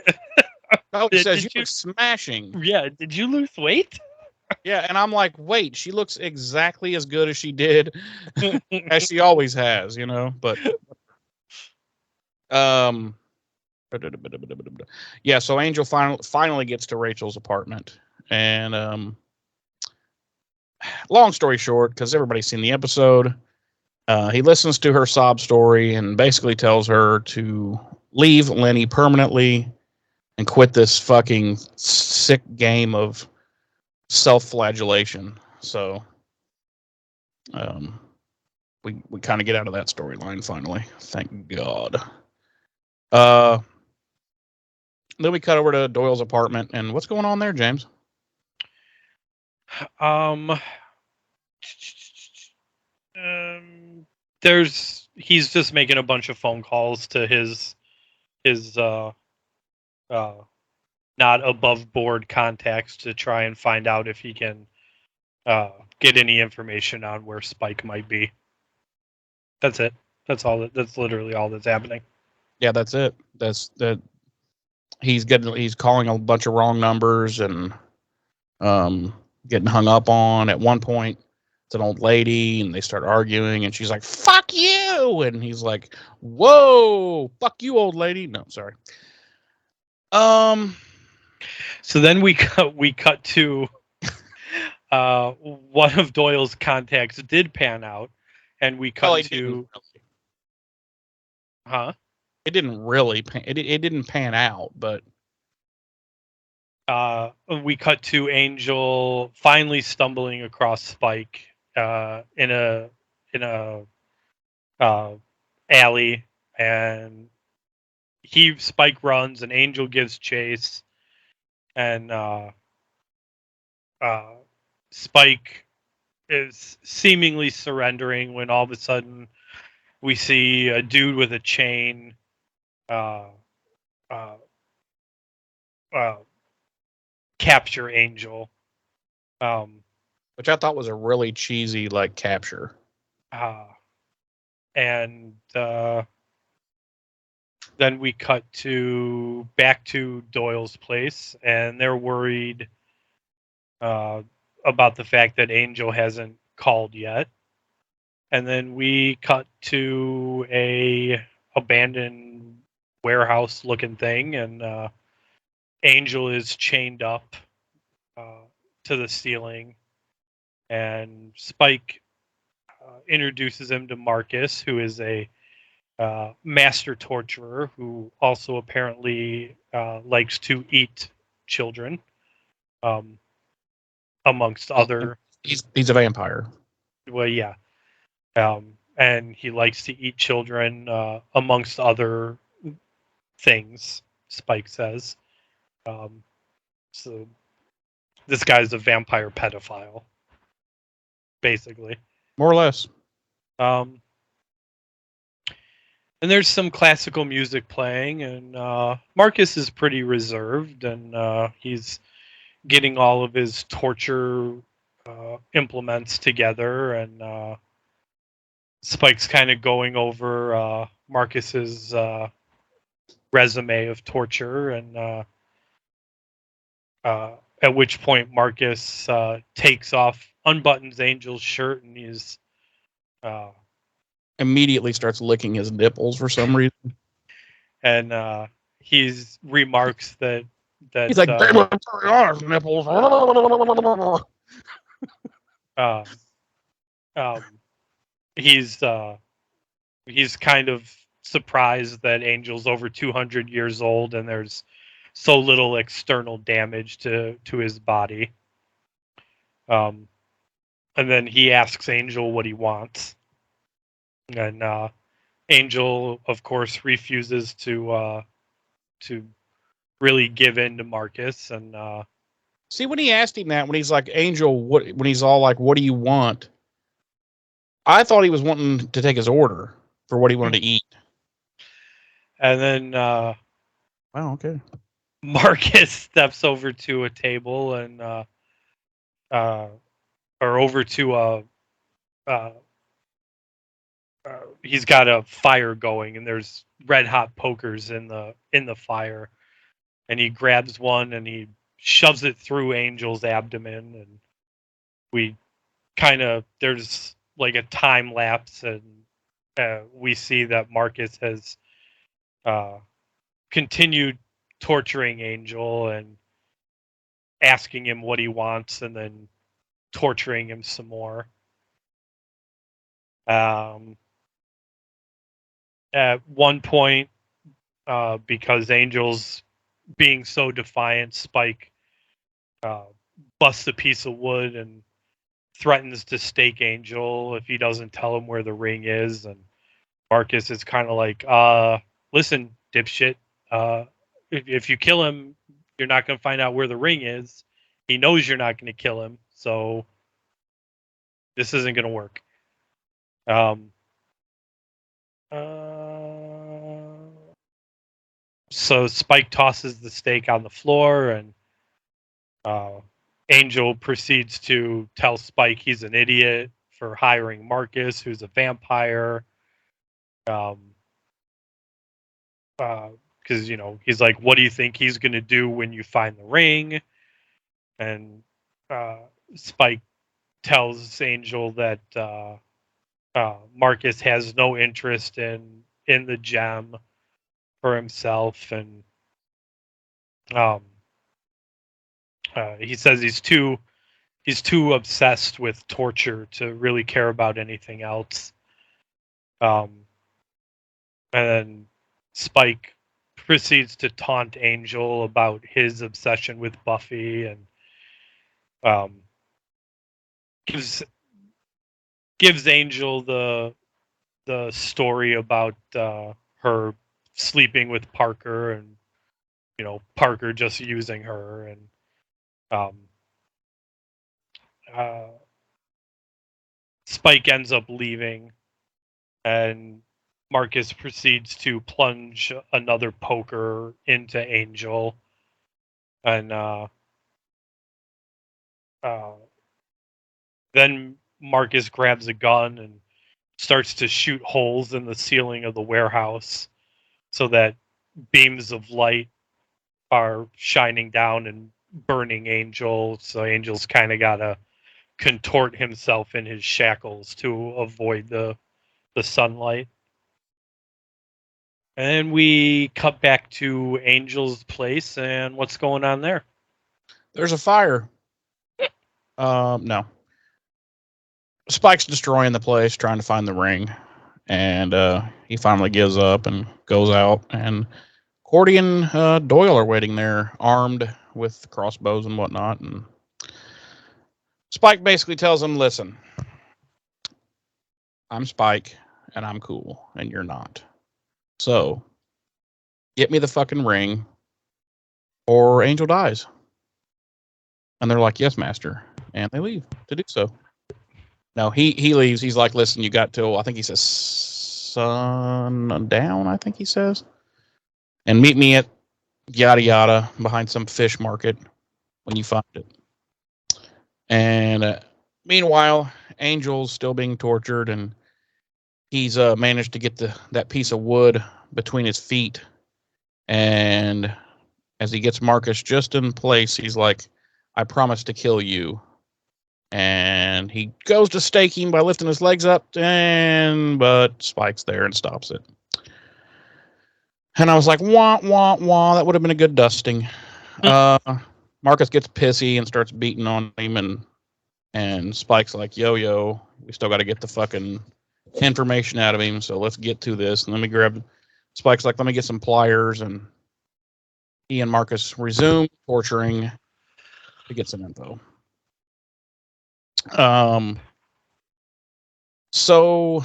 Oh, he says you look smashing. Yeah, did you lose weight? Yeah, and I'm like, wait, she looks exactly as good as she did, as she always has, you know. But yeah. So Angel finally gets to Rachel's apartment, and long story short, because everybody's seen the episode, he listens to her sob story and basically tells her to leave Lenny permanently and quit this fucking sick game of self-flagellation. So we kind of get out of that storyline finally, thank God. Then we cut over to Doyle's apartment, and what's going on there, James? He's just making a bunch of phone calls to his not above board contacts to try and find out if he can get any information on where Spike might be. That's it. That's all. That's literally all that's happening. Yeah, that's it. That's that. He's calling a bunch of wrong numbers and getting hung up on. At one point, it's an old lady, and they start arguing, and she's like, "Fuck you!" And he's like, "Whoa, fuck you, old lady." No, sorry. So then we cut to one of Doyle's contacts did pan out, and we cut to. Huh? It didn't really it didn't pan out, but we cut to Angel finally stumbling across Spike in a alley, and Spike runs, and Angel gives chase, and Spike is seemingly surrendering when all of a sudden we see a dude with a chain capture Angel, which I thought was a really cheesy like capture. And then we cut back to Doyle's place, and they're worried about the fact that Angel hasn't called yet. And then we cut to a abandoned warehouse looking thing, and Angel is chained up to the ceiling, and Spike introduces him to Marcus, who is a master torturer who also apparently likes to eat children, amongst other. He's a vampire. Well, yeah. And he likes to eat children, amongst other things, Spike says. So this guy's a vampire pedophile, basically. More or less. And there's some classical music playing, and Marcus is pretty reserved, and he's getting all of his torture implements together, and Spike's kind of going over Marcus's resume of torture, and at which point Marcus unbuttons Angel's shirt, and he's immediately starts licking his nipples for some reason. And he remarks that he's like, they look very honest nipples. He's kind of surprised that Angel's over 200 years old and there's so little external damage to his body. And then he asks Angel what he wants, and Angel, of course, refuses to really give in to Marcus. And see, when he asked him that, when he's like, Angel, when he's all like, what do you want? I thought he was wanting to take his order for what he wanted to eat. And then wow, okay. Marcus steps over to a table and or over to he's got a fire going, and there's red hot pokers in the fire, and he grabs one and he shoves it through Angel's abdomen, and there's like a time lapse, and we see that Marcus has continued torturing Angel and asking him what he wants, and then torturing him some more. At one point, because Angel's being so defiant, Spike busts a piece of wood and threatens to stake Angel if he doesn't tell him where the ring is. And Marcus is kind of like, listen, dipshit, if you kill him, you're not going to find out where the ring is. He knows you're not going to kill him, so This isn't going to work. So Spike tosses the steak on the floor, and Angel proceeds to tell Spike he's an idiot for hiring Marcus, who's a vampire. Because he's like, "What do you think he's gonna do when you find the ring?" And Spike tells Angel that Marcus has no interest in the gem for himself, and he says he's too obsessed with torture to really care about anything else. And then Spike proceeds to taunt Angel about his obsession with Buffy, and gives Angel the story about her sleeping with Parker, and Parker just using her, and Spike ends up leaving, and Marcus proceeds to plunge another poker into Angel, and then Marcus grabs a gun and starts to shoot holes in the ceiling of the warehouse so that beams of light are shining down and burning Angel. So Angel's kind of got to contort himself in his shackles to avoid the sunlight. And we cut back to Angel's place, and what's going on there? There's a fire. No. Spike's destroying the place, trying to find the ring, and he finally gives up and goes out. And Cordy and Doyle are waiting there, armed with crossbows and whatnot. And Spike basically tells them, "Listen, I'm Spike, and I'm cool, and you're not. So, get me the fucking ring, or Angel dies." And they're like, "Yes, master." And they leave to do so. No, he leaves. He's like, "Listen, you got till," I think he says, sundown, I think he says. "And meet me at yada yada behind some fish market when you find it." And meanwhile, Angel's still being tortured, and he's managed to get that piece of wood between his feet. And as he gets Marcus just in place, he's like, "I promise to kill you." And he goes to stake him by lifting his legs up, but Spike's there and stops it. And I was like, wah, wah, wah, that would have been a good dusting. Marcus gets pissy and starts beating on him, and Spike's like, yo, we still got to get the fucking information out of him, so let's get to this. And Spike's like, let me get some pliers, and he and Marcus resume torturing to get some info. So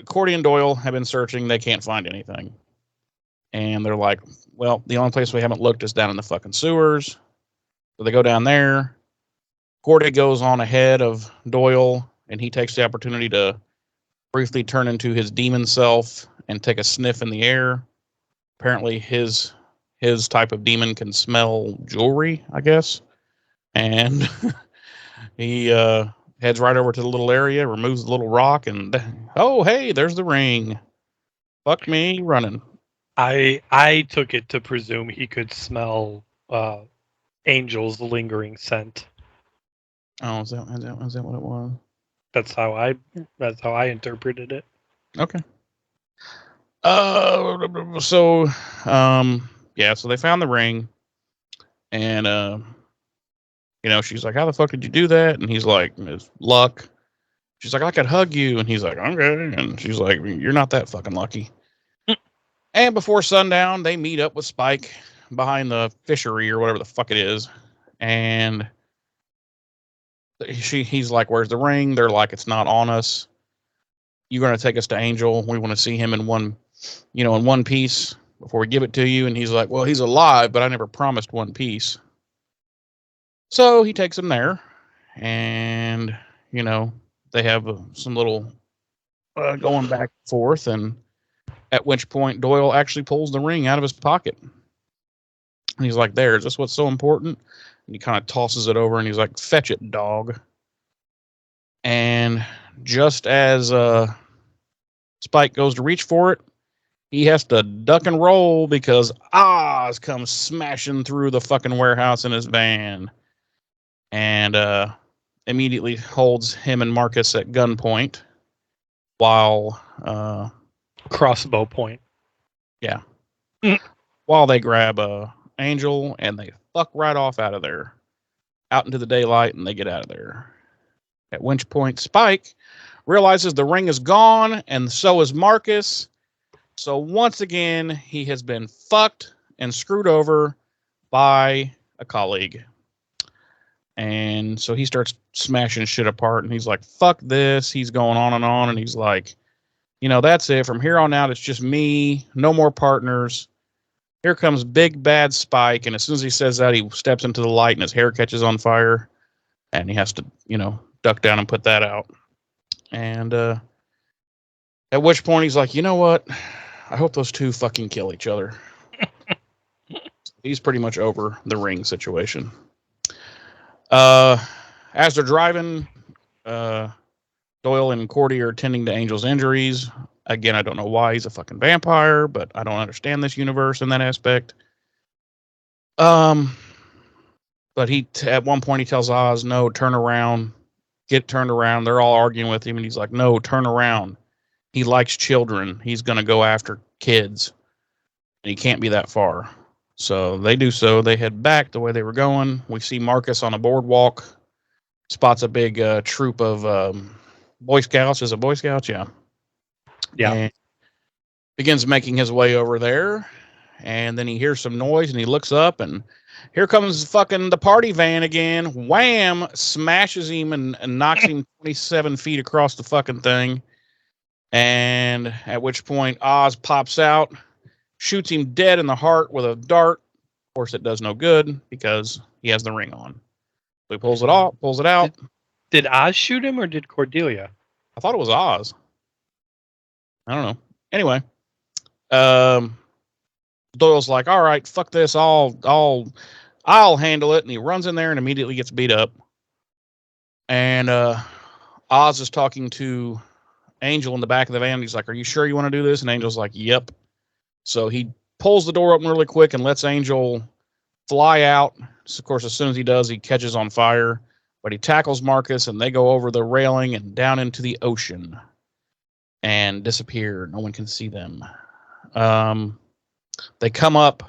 Cordy and Doyle have been searching. They can't find anything. And they're like, well, the only place we haven't looked is down in the fucking sewers. So they go down there. Cordy goes on ahead of Doyle, and he takes the opportunity to briefly turn into his demon self and take a sniff in the air. Apparently his type of demon can smell jewelry, I guess. And he heads right over to the little area, removes the little rock, and oh, hey, there's the ring. Fuck me, running. I took it to presume he could smell Angel's lingering scent. Oh, is that what it was? That's how I interpreted it. Okay. So they found the ring, and she's like, "How the fuck did you do that?" And he's like, "It's luck." She's like, "I could hug you," and he's like, "Okay." And she's like, "You're not that fucking lucky." And before sundown, they meet up with Spike behind the fishery or whatever the fuck it is, and he's like, "Where's the ring?" They're like, "It's not on us. You're going to take us to Angel. We want to see him in one piece before we give it to you." And he's like, "Well, he's alive, but I never promised one piece." So he takes him there, and they have some little going back and forth, and at which point Doyle actually pulls the ring out of his pocket. And he's like, there, is this what's so important? And he kind of tosses it over, and he's like, fetch it, dog. And just as Spike goes to reach for it, he has to duck and roll because Oz comes smashing through the fucking warehouse in his van. And immediately holds him and Marcus at gunpoint while crossbow point. Yeah. While they grab Angel and they fuck right off out of there. Out into the daylight, and they get out of there. At which point Spike realizes the ring is gone, and so is Marcus. So once again, he has been fucked and screwed over by a colleague. And so he starts smashing shit apart, and he's like, fuck this. He's going on, and he's like, that's it. From here on out, it's just me. No more partners. Here comes big bad Spike, and as soon as he says that, he steps into the light, and his hair catches on fire, and he has to, duck down and put that out. And at which point, he's like, you know what? I hope those two fucking kill each other. He's pretty much over the ring situation. As they're driving, Doyle and Cordy are tending to Angel's injuries. Again, I don't know why he's a fucking vampire, but I don't understand this universe in that aspect. But at one point he tells Oz, no, turn around, get turned around. They're all arguing with him, and he's like, no, turn around. He likes children. He's going to go after kids, and he can't be that far. So they do so. They head back the way they were going. We see Marcus on a boardwalk, spots a big troop of Boy Scouts. Is it Boy Scouts? Yeah. Yeah. And begins making his way over there, and then he hears some noise, and he looks up, and here comes fucking the party van again. Wham! Smashes him and knocks him 27 feet across the fucking thing. And at which point Oz pops out, shoots him dead in the heart with a dart. Of course, it does no good because he has the ring on. So he pulls it out. Did Oz shoot him or did Cordelia? I thought it was Oz. I don't know. Anyway, Doyle's like, all right, fuck this. I'll handle it. And he runs in there and immediately gets beat up. And Oz is talking to Angel in the back of the van. He's like, are you sure you want to do this? And Angel's like, yep. So he pulls the door open really quick and lets Angel fly out. So of course, as soon as he does, he catches on fire. But he tackles Marcus, and they go over the railing and down into the ocean and disappear. No one can see them. They come up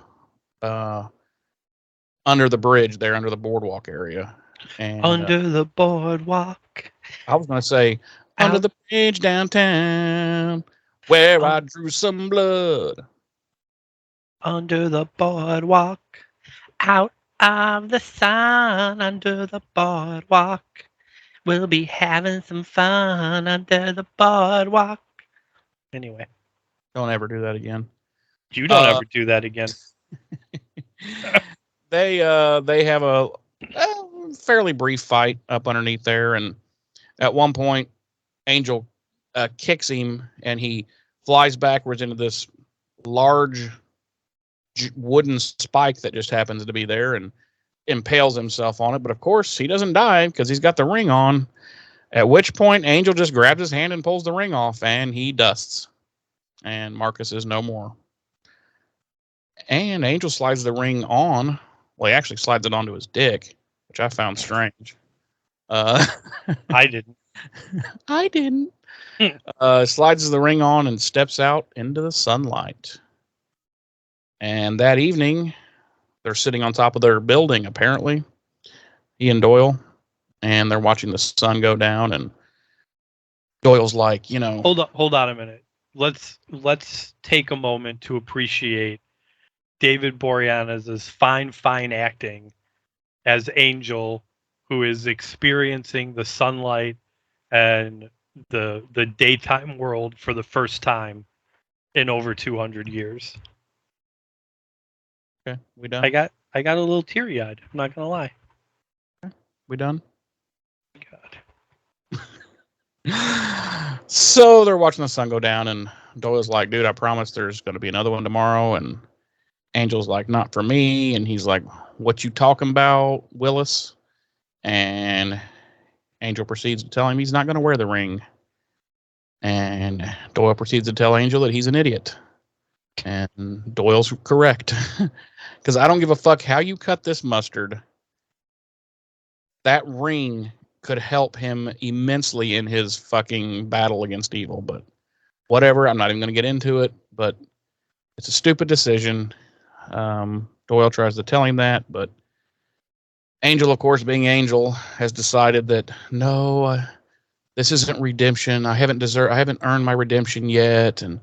under the bridge there, under the boardwalk area. And, under the boardwalk. I was going to say, under the bridge downtown, where I drew some blood. Under the boardwalk, out of the sun, under the boardwalk. We'll be having some fun under the boardwalk. Anyway. Don't ever do that again. You don't ever do that again. They have a fairly brief fight up underneath there, and at one point, Angel kicks him, and he flies backwards into this large wooden spike that just happens to be there, and impales himself on it. But of course, he doesn't die because he's got the ring on. At which point, Angel just grabs his hand and pulls the ring off, and he dusts. And Marcus is no more. And Angel slides the ring on. Well, he actually slides it onto his dick, which I found strange. I didn't. I didn't. Slides the ring on and steps out into the sunlight. And that evening, they're sitting on top of their building, apparently. He and Doyle. And they're watching the sun go down. And Doyle's like, Hold on a minute. Let's take a moment to appreciate David Boreanaz's fine acting as Angel, who is experiencing the sunlight and the daytime world for the first time in over 200 years. Okay, we done? I got a little teary-eyed. I'm not gonna lie. Okay, we done? God. So they're watching the sun go down, and Doyle's like, dude, I promise there's going to be another one tomorrow. And Angel's like, not for me. And he's like, what you talking about, Willis? And Angel proceeds to tell him he's not going to wear the ring. And Doyle proceeds to tell Angel that he's an idiot. And Doyle's correct. Because I don't give a fuck how you cut this mustard. That ring could help him immensely in his fucking battle against evil. But whatever, I'm not even going to get into it. But it's a stupid decision. Doyle tries to tell him that, but Angel, of course, being Angel, has decided that no, this isn't redemption. I haven't earned my redemption yet, and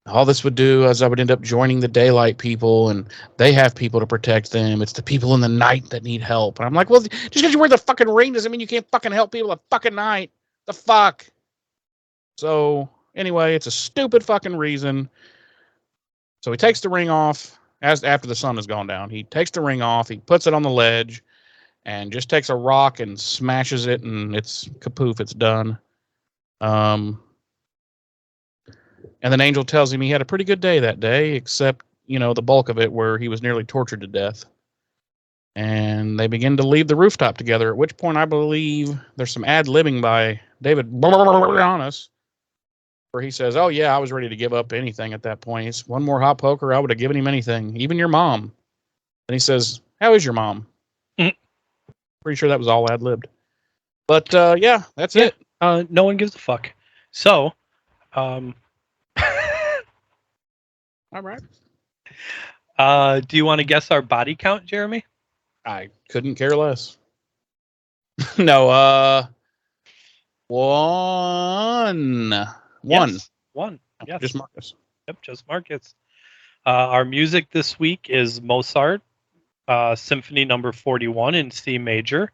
all this would do is I would end up joining the daylight people, and they have people to protect them. It's the people in the night that need help. And I'm like, well, just because you wear the fucking ring doesn't mean you can't fucking help people at fucking night. The fuck? So anyway, it's a stupid fucking reason. So he takes the ring off after the sun has gone down. He takes the ring off. He puts it on the ledge and just takes a rock and smashes it, and it's kapoof. It's done. And then Angel tells him he had a pretty good day that day, except, the bulk of it where he was nearly tortured to death. And they begin to leave the rooftop together, at which point I believe there's some ad-libbing by David Boreanaz, where he says, oh, yeah, I was ready to give up anything at that point. It's one more hot poker, I would have given him anything, even your mom. And he says, how is your mom? Pretty sure that was all ad-libbed. But, yeah, that's it. No one gives a fuck. So, all right. Do you want to guess our body count, Jeremy? I couldn't care less. No, one. Yes, one. Yes. Just Marcus. Yep, just Marcus. Our music this week is Mozart, Symphony Number 41 in C major,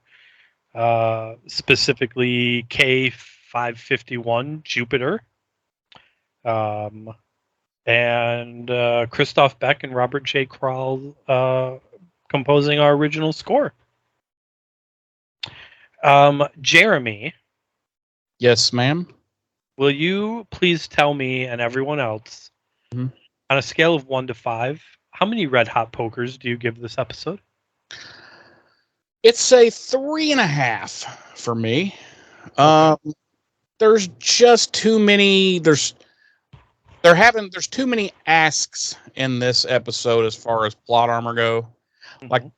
specifically K551 Jupiter. And Christoph Beck and Robert J. Kral composing our original score. Jeremy. Yes, ma'am. Will you please tell me and everyone else, on a scale of 1 to 5, how many Red Hot Pokers do you give this episode? It's a 3.5 for me. Okay. There's just too many. There's too many asks in this episode as far as plot armor go. I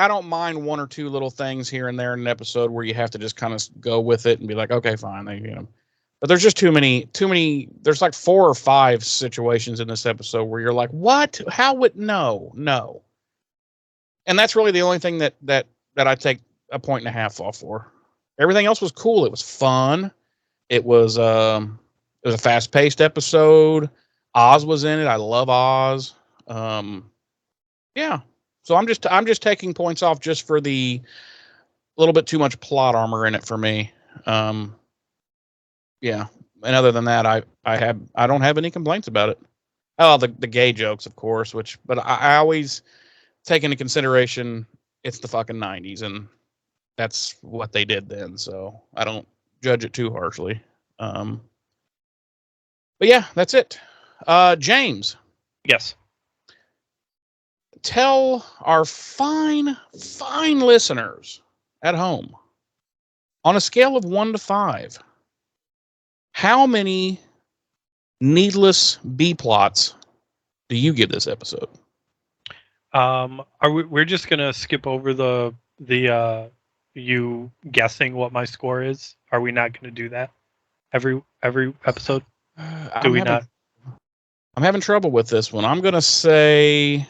don't mind one or two little things here and there in an episode where you have to just kind of go with it and be like, okay, fine, But there's just too many. There's like 4 or 5 situations in this episode where you're like, what? How would no? And that's really the only thing that I take a 1.5 off for. Everything else was cool. It was fun. It was a fast-paced episode. Oz was in it. I love Oz. Yeah. So I'm just taking points off just for the little bit too much plot armor in it for me. Yeah. And other than that, I don't have any complaints about it. Oh, the gay jokes, of course, but I always take into consideration it's the fucking 90s, and that's what they did then. So I don't judge it too harshly. But yeah, that's it. James. Yes. Tell our fine listeners at home, on a scale of 1 to 5, how many needless B plots do you give this episode? We're just gonna skip over the you guessing what my score is? Are we not gonna do that every episode? Do we not? I'm having trouble with this one. I'm gonna say.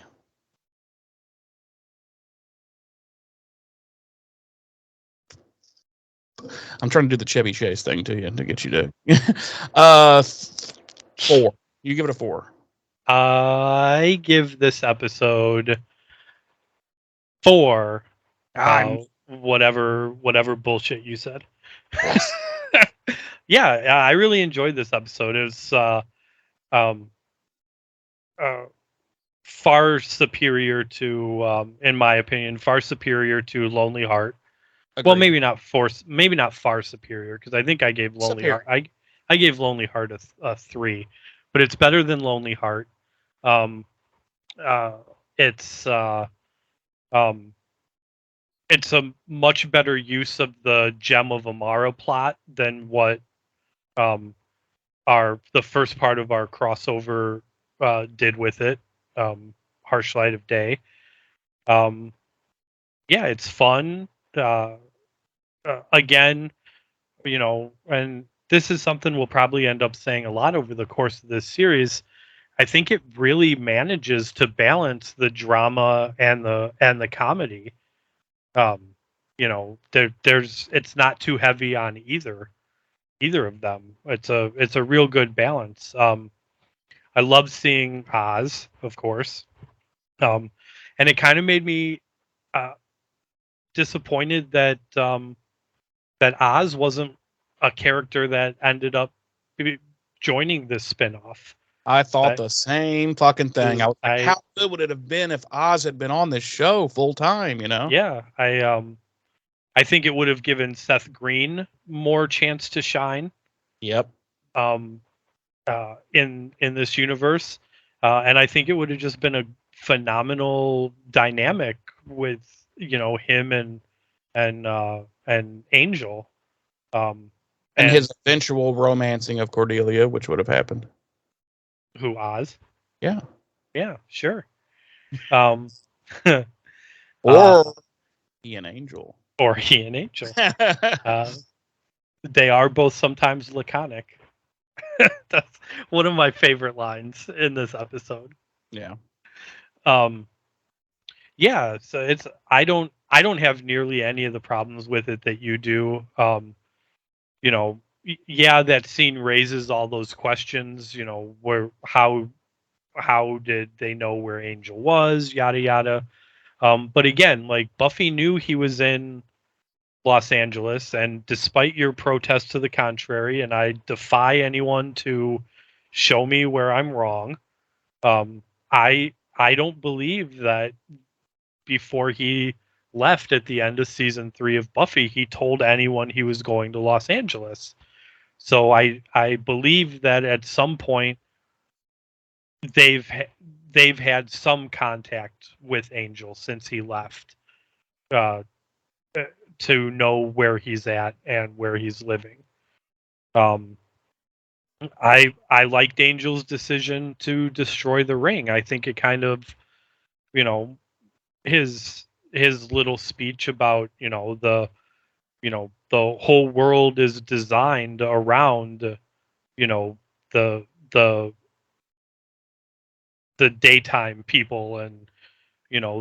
I'm trying to do the Chevy Chase thing to you to get you to 4. You give it a 4. I give this episode 4. Whatever bullshit you said. Yeah, I really enjoyed this episode. It's far superior to, in my opinion, Lonely Heart. Well, maybe not far superior, because I think I gave Lonely Superior. Heart. I gave Lonely Heart a 3, but it's better than Lonely Heart. It's it's a much better use of the Gem of Amara plot than what the first part of our crossover did with it. Harsh Light of Day. Yeah, it's fun. Again, and this is something we'll probably end up saying a lot over the course of this series. I think it really manages to balance the drama and the comedy. It's not too heavy on either of them. It's a real good balance. I love seeing Oz, of course, and it kind of made me disappointed that that Oz wasn't a character that ended up joining this spinoff. I thought the same fucking thing. I was like, how good would it have been if Oz had been on this show full time, Yeah, I think it would have given Seth Green more chance to shine. Yep. In this universe, and I think it would have just been a phenomenal dynamic with him and Angel. And his eventual romancing of Cordelia, which would have happened. Who, Oz? Yeah. Yeah, sure. Or he and Angel. Or he and Angel. They are both sometimes laconic. That's one of my favorite lines in this episode. Yeah. Yeah, so I don't have nearly any of the problems with it that you do. Yeah, that scene raises all those questions, how did they know where Angel was, yada yada. But again, like, Buffy knew he was in Los Angeles, and despite your protest to the contrary, and I defy anyone to show me where I'm wrong, I don't believe that before he left at the end of season 3 of Buffy, he told anyone he was going to Los Angeles. So I believe that at some point they've had some contact with Angel since he left, to know where he's at and where he's living. I liked Angel's decision to destroy the ring. I think it kind of, his little speech about the whole world is designed around the daytime people, and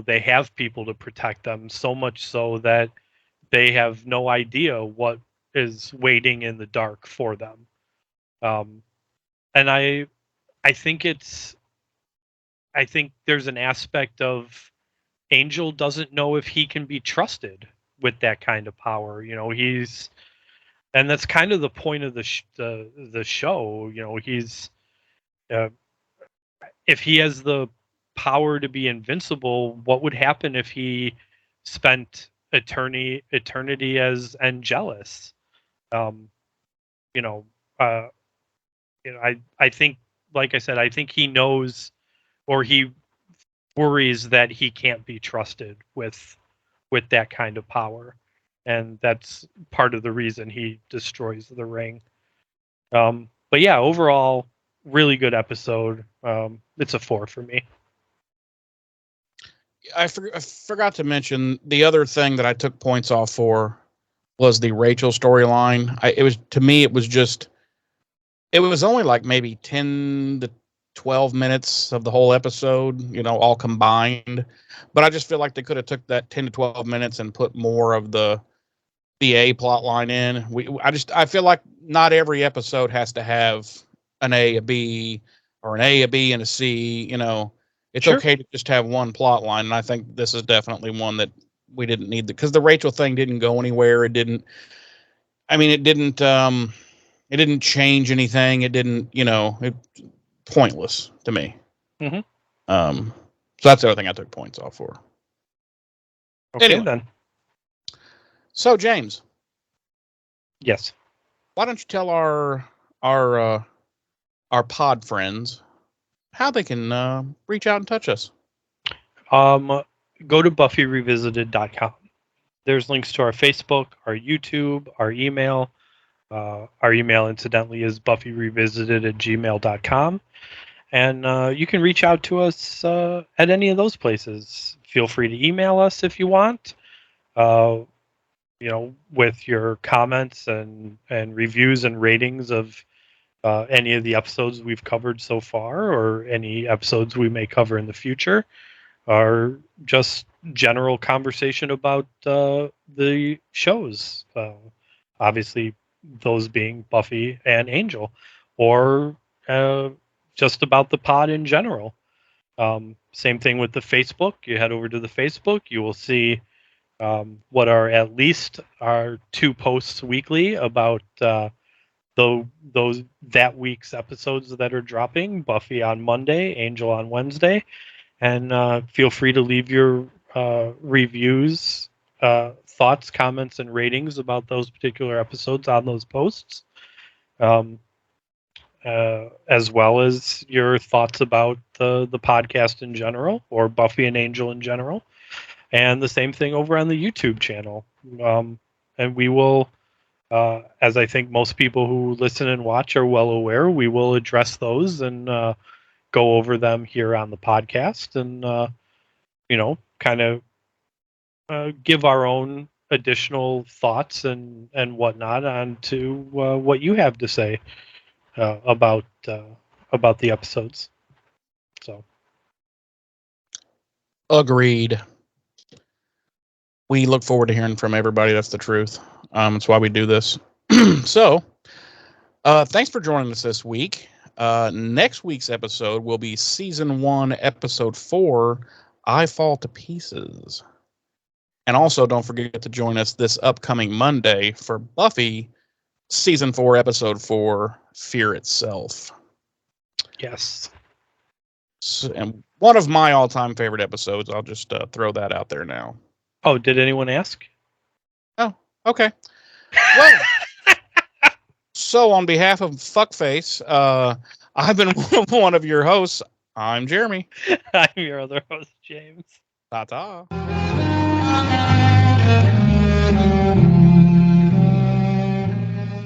they have people to protect them, so much so that they have no idea what is waiting in the dark for them. And I think there's an aspect of Angel doesn't know if he can be trusted with that kind of power. And that's kind of the point of the show. He's if he has the power to be invincible, what would happen if he spent eternity as Angelus? I think, like I said, I think he knows, or he worries that he can't be trusted with that kind of power, and that's part of the reason he destroys the ring. But yeah, overall, really good episode. It's a 4 for me. I forgot to mention the other thing that I took points off for was the Rachel storyline. It was only like maybe 10 to 12 minutes of the whole episode, all combined. But I just feel like they could have took that 10 to 12 minutes and put more of the A plot line in. I feel like not every episode has to have an A, a B, or an A, a B, and a C. It's Sure. Okay to just have one plot line. And I think this is definitely one that we didn't need, because the Rachel thing didn't go anywhere. It didn't change anything. It didn't, pointless to me. Mm-hmm. So that's the other thing I took points off for. Okay, Anyway. then. So, James. Yes. Why don't you tell our pod friends how they can reach out and touch us? Go to BuffyRevisited.com. There's links to our Facebook, our YouTube, our email. Our email, incidentally, is BuffyRevisited@gmail.com. And you can reach out to us at any of those places. Feel free to email us if you want. With your comments and reviews and ratings of any of the episodes we've covered so far, or any episodes we may cover in the future, or just general conversation about the shows. Obviously, those being Buffy and Angel, or just about the pod in general. Same thing with the Facebook. You head over to the Facebook, you will see what are at least our 2 posts weekly about that week's episodes that are dropping. Buffy on Monday, Angel on Wednesday, and feel free to leave your reviews, thoughts, comments, and ratings about those particular episodes on those posts, as well as your thoughts about the podcast in general, or Buffy and Angel in general. And the same thing over on the YouTube channel. And we will, as I think most people who listen and watch are well aware, we will address those and go over them here on the podcast, and kind of give our own additional thoughts and whatnot on to what you have to say about the episodes. So, agreed. We look forward to hearing from everybody. That's the truth. That's why we do this. So, thanks for joining us this week. Next week's episode will be Season 1, Episode 4, I Fall to Pieces. And also, don't forget to join us this upcoming Monday for Buffy, Season 4, Episode 4, Fear Itself. yes. So, and one of my all-time favorite episodes. I'll just throw that out there now. Oh, did anyone ask? Oh, okay. Well, so on behalf of Fuckface, I've been one of your hosts. I'm Jeremy. I'm your other host, James. Ta-ta.